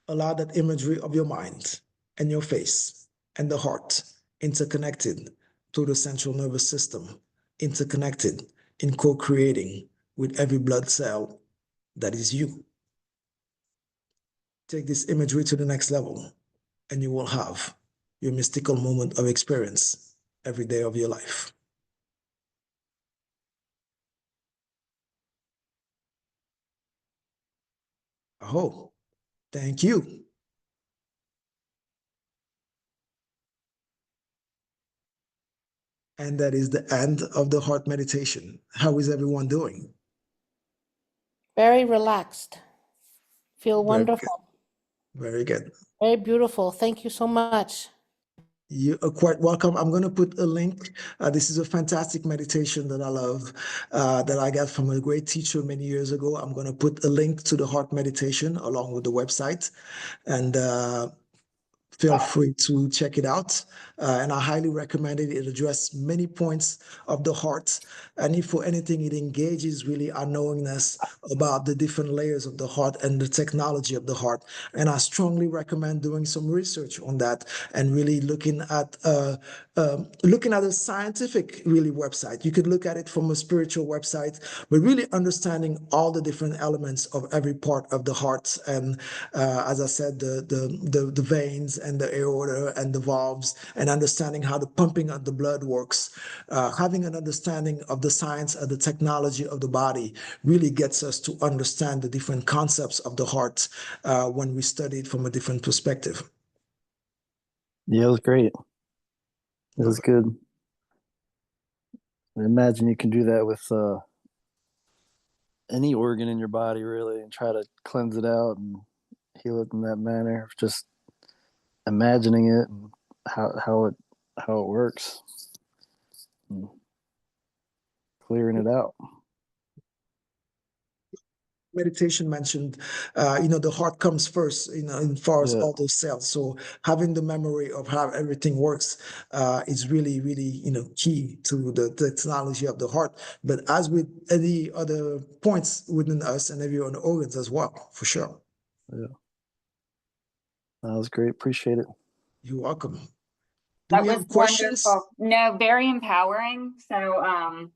Allow that imagery of your mind and your face and the heart interconnected to the central nervous system, interconnected in co-creating with every blood cell that is you. Take this imagery to the next level, and you will have your mystical moment of experience every day of your life. Aho, thank you. And that is the end of the heart meditation. How is everyone doing? Very relaxed. Feel Very wonderful. good. Very good. Very beautiful. Thank you so much. You are quite welcome. I'm going to put a link. This is a fantastic meditation that I love, that I got from a great teacher many years ago. I'm going to put a link to the heart meditation along with the website. And feel free to check it out. And I highly recommend it. It addresses many points of the heart. And if for anything, it engages really our knowingness about the different layers of the heart and the technology of the heart. And I strongly recommend doing some research on that and really looking at a scientific really website. You could look at it from a spiritual website, but really understanding all the different elements of every part of the heart. And as I said, the veins and the aorta and the valves, and understanding how the pumping of the blood works, having an understanding of the science and the technology of the body really gets us to understand the different concepts of the heart when we study it from a different perspective. Yeah, it was great. It was good. I imagine you can do that with any organ in your body, really, and try to cleanse it out and heal it in that manner. Just imagining it and how it works, and clearing it out. Meditation mentioned, the heart comes first, as far as all those cells. So having the memory of how everything works is really, really, key to the technology of the heart. But as with any other points within us and every other organs as well, for sure. Yeah. That was great. Appreciate it. You're welcome. That was wonderful. No, very empowering. So,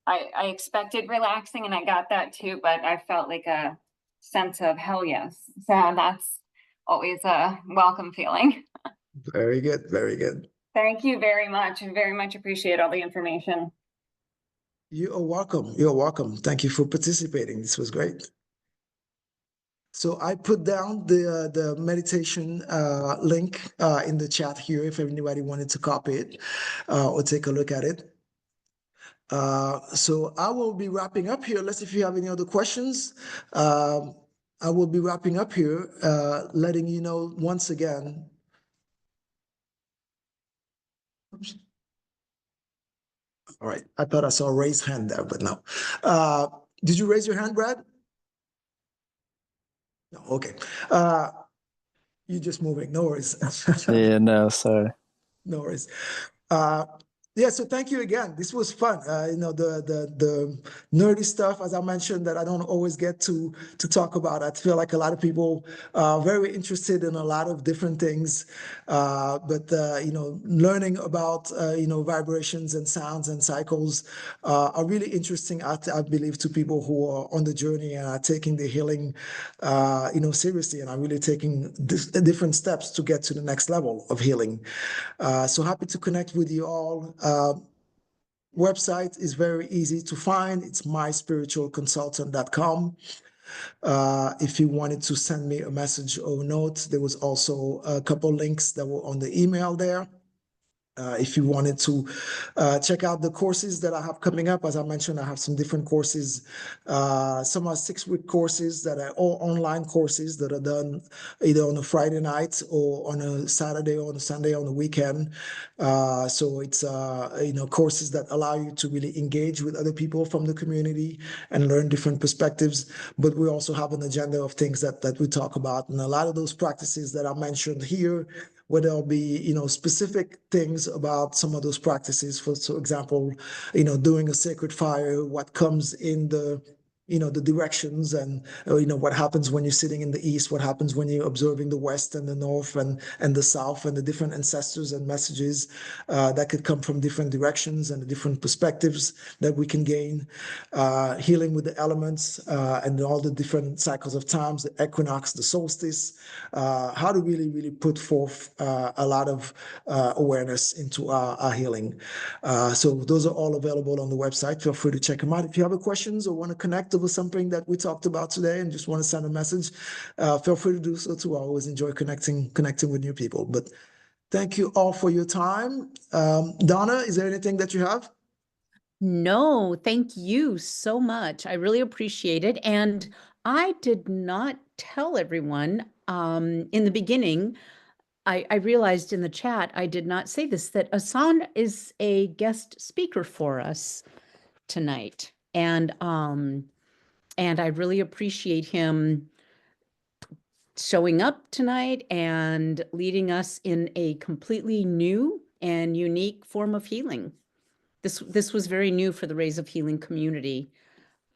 I expected relaxing and I got that too, but I felt like a sense of hell yes. So that's always a welcome feeling. Very good. Very good. Thank you very much. I very much appreciate all the information. You are welcome. You're welcome. Thank you for participating. This was great. So I put down the meditation link in the chat here if anybody wanted to copy it or take a look at it. So I will be wrapping up here. Unless if you have any other questions, I will be wrapping up here, letting you know once again. Oops. All right, I thought I saw a raised hand there, but no. Did you raise your hand, Brad? No, okay. You're just moving, no worries. Yeah, no, sorry. No worries. Yeah, so thank you again. This was fun. The nerdy stuff, as I mentioned, that I don't always get to talk about. I feel like a lot of people are very interested in a lot of different things, but learning about vibrations and sounds and cycles are really interesting. I believe to people who are on the journey and are taking the healing, seriously, and are really taking different steps to get to the next level of healing. So happy to connect with you all. Website is very easy to find. It's myspiritualconsultant.com. If you wanted to send me a message or note, there was also a couple links that were on the email there. If you wanted to check out the courses that I have coming up, as I mentioned, I have some different courses. Some are 6-week courses that are all online courses that are done either on a Friday night or on a Saturday or on a Sunday on the weekend. So it's courses that allow you to really engage with other people from the community and learn different perspectives. But we also have an agenda of things that we talk about, and a lot of those practices that I mentioned here, where there'll be, specific things about some of those practices. For example, doing a sacred fire, what comes in the directions, and what happens when you're sitting in the east, what happens when you're observing the west and the north and the south, and the different ancestors and messages that could come from different directions and the different perspectives that we can gain. Healing with the elements and all the different cycles of times, the equinox, the solstice, how to really put forth a lot of awareness into our healing. So those are all available on the website. Feel free to check them out. If you have any questions or want to connect over something that we talked about today and just want to send a message, feel free to do so too. I always enjoy connecting with new people. But thank you all for your time. Donna, is there anything that you have? No, thank you so much. I really appreciate it. And I did not tell everyone in the beginning. I realized in the chat, I did not say this, that Assane is a guest speaker for us tonight. And I really appreciate him showing up tonight and leading us in a completely new and unique form of healing. This was very new for the Rays of Healing community.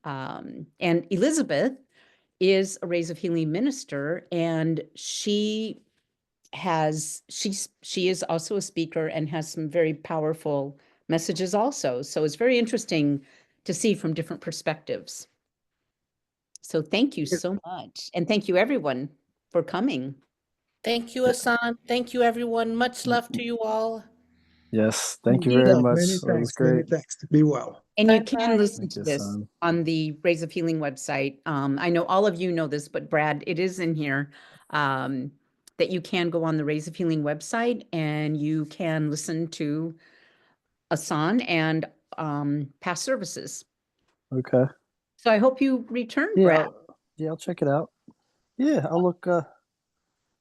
And Elizabeth is a Rays of Healing minister, and she is also a speaker and has some very powerful messages also. So it's very interesting to see from different perspectives. So thank you so much. And thank you everyone for coming. Thank you, Assane. Thank you, everyone. Much love to you all. Yes, thank you You- very Yeah, much. many That was thanks. Many great. thanks. Be well. And you Bye-bye. can listen Thank to you, this son. on the Rays of Healing website. I know all of you know this, but Brad, it is in here, that you can go on the Rays of Healing website and you can listen to Assane and past services. Okay. So I hope you return, Yeah, Brad. I'll check it out. Yeah, I'll look.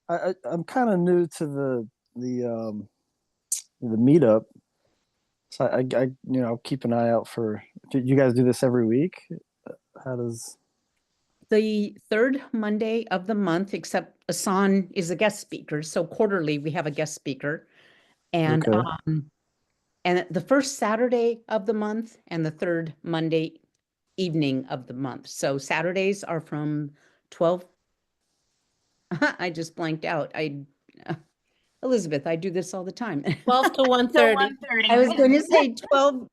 I'm kind of new to the meetup, so I I'll keep an eye out for. Do you guys do this every week? How does? The third Monday of the month, except Assane is a guest speaker. So quarterly, we have a guest speaker. And Okay. and the first Saturday of the month and the third Monday evening of the month. So Saturdays are from 12. I just blanked out. Elizabeth, I do this all the time. 12 to So 1:30. 1:30. I was going to say 12.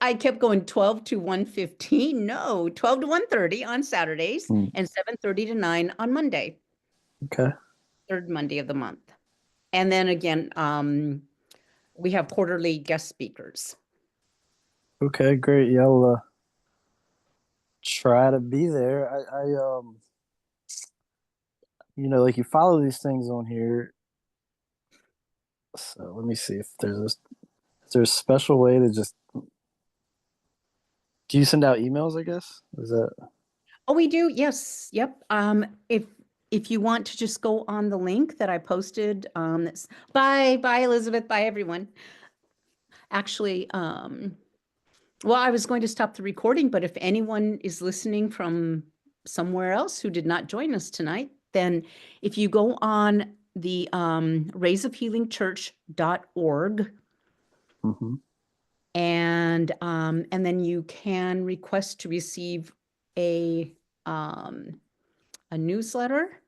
I kept going 12 to 1:15. No, 12 to 1:30 on Saturdays Hmm. and 7:30 to 9 on Monday, Okay. third Monday of the month. And then again, we have quarterly guest speakers. Okay. Great. Yeah, I'll try to be there. Like you follow these things on here. So let me see if is there a special way to just. Do you send out emails? I guess is that. Oh, we do. Yes. Yep. If you want to just go on the link that I posted, bye, Elizabeth, bye, everyone. Actually, well, I was going to stop the recording, but if anyone is listening from somewhere else who did not join us tonight, then if you go on the raysofhealingchurch.org, Mm-hmm. and then you can request to receive a newsletter,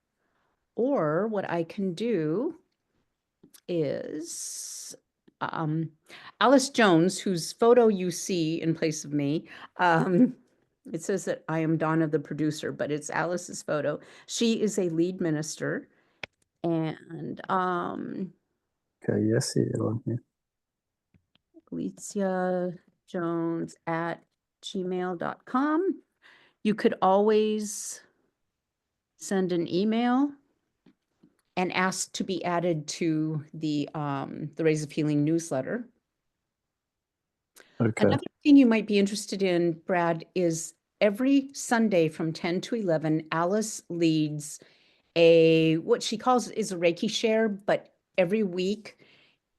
or what I can do is Alice Jones, whose photo you see in place of me. It says that I am Donna, the producer, but it's Alice's photo. She is a lead minister, and Okay. Yes, see it on here. Alicia Jones at gmail.com. You could always send an email and ask to be added to the Rays of Healing newsletter. Okay. Another thing you might be interested in, Brad, is every Sunday from 10 to 11, Alice leads what she calls is a Reiki share, but every week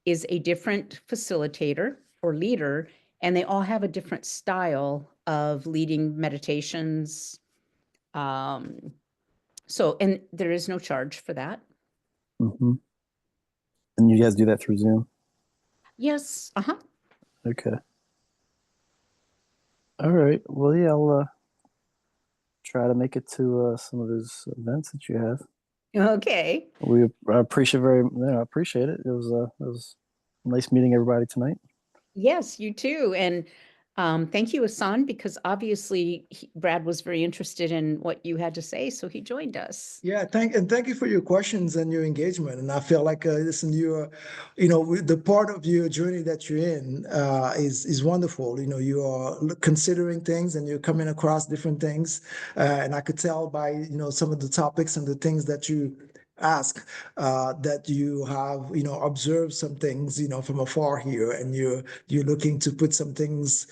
is a different facilitator or leader, and they all have a different style of leading meditations. And there is no charge for that. Mm-hmm. And you guys do that through Zoom? Yes. Okay. All right. Well, yeah, I'll try to make it to some of those events that you have. Okay. I appreciate I appreciate it. It was nice meeting everybody tonight. Yes, you too. And thank you, Assane, because obviously Brad was very interested in what you had to say, so he joined us. Yeah, thank you for your questions and your engagement. And I feel like listen, the part of your journey that you're in is wonderful. You are considering things and you're coming across different things, and I could tell by some of the topics and the things that you ask that you have observed some things from afar here, and you're looking to put some things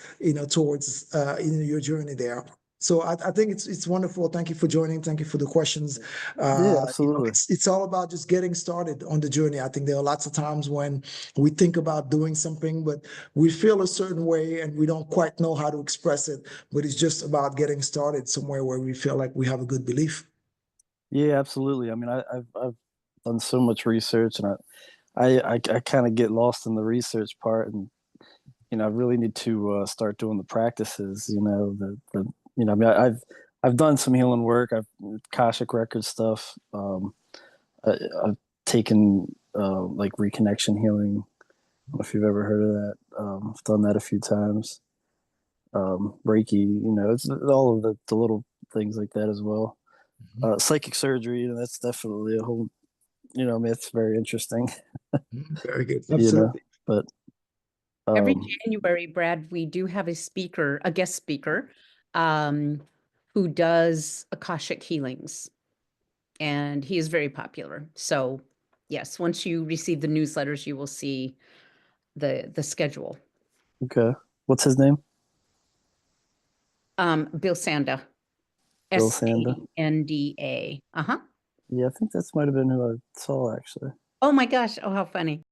towards your journey there. So I think it's wonderful. Thank you for joining. Thank you for the questions. Yeah, absolutely. It's all about just getting started on the journey. I think there are lots of times when we think about doing something, but we feel a certain way and we don't quite know how to express it. But it's just about getting started somewhere where we feel like we have a good belief. Yeah, absolutely. I mean, I've done so much research, and I kind of get lost in the research part, and I really need to start doing the practices. I mean, I've done some healing work. I've Akashic record stuff. I've taken like reconnection healing. I don't know if you've ever heard of that. I've done that a few times. Reiki, it's all of the little things like that as well. Psychic surgery, that's definitely a whole you know, I mean, it's very interesting, Very good. you know, Absolutely. but Every um, January, Brad, we do have a speaker, a guest speaker, who does Akashic healings. And he is very popular. So yes, once you receive the newsletters, you will see the schedule. okay. What's his name? Bill Sanda. Bill Sanda. Sanda. Uh-huh. Yeah, I think that's might have been who I saw actually. Oh my gosh. Oh, how funny.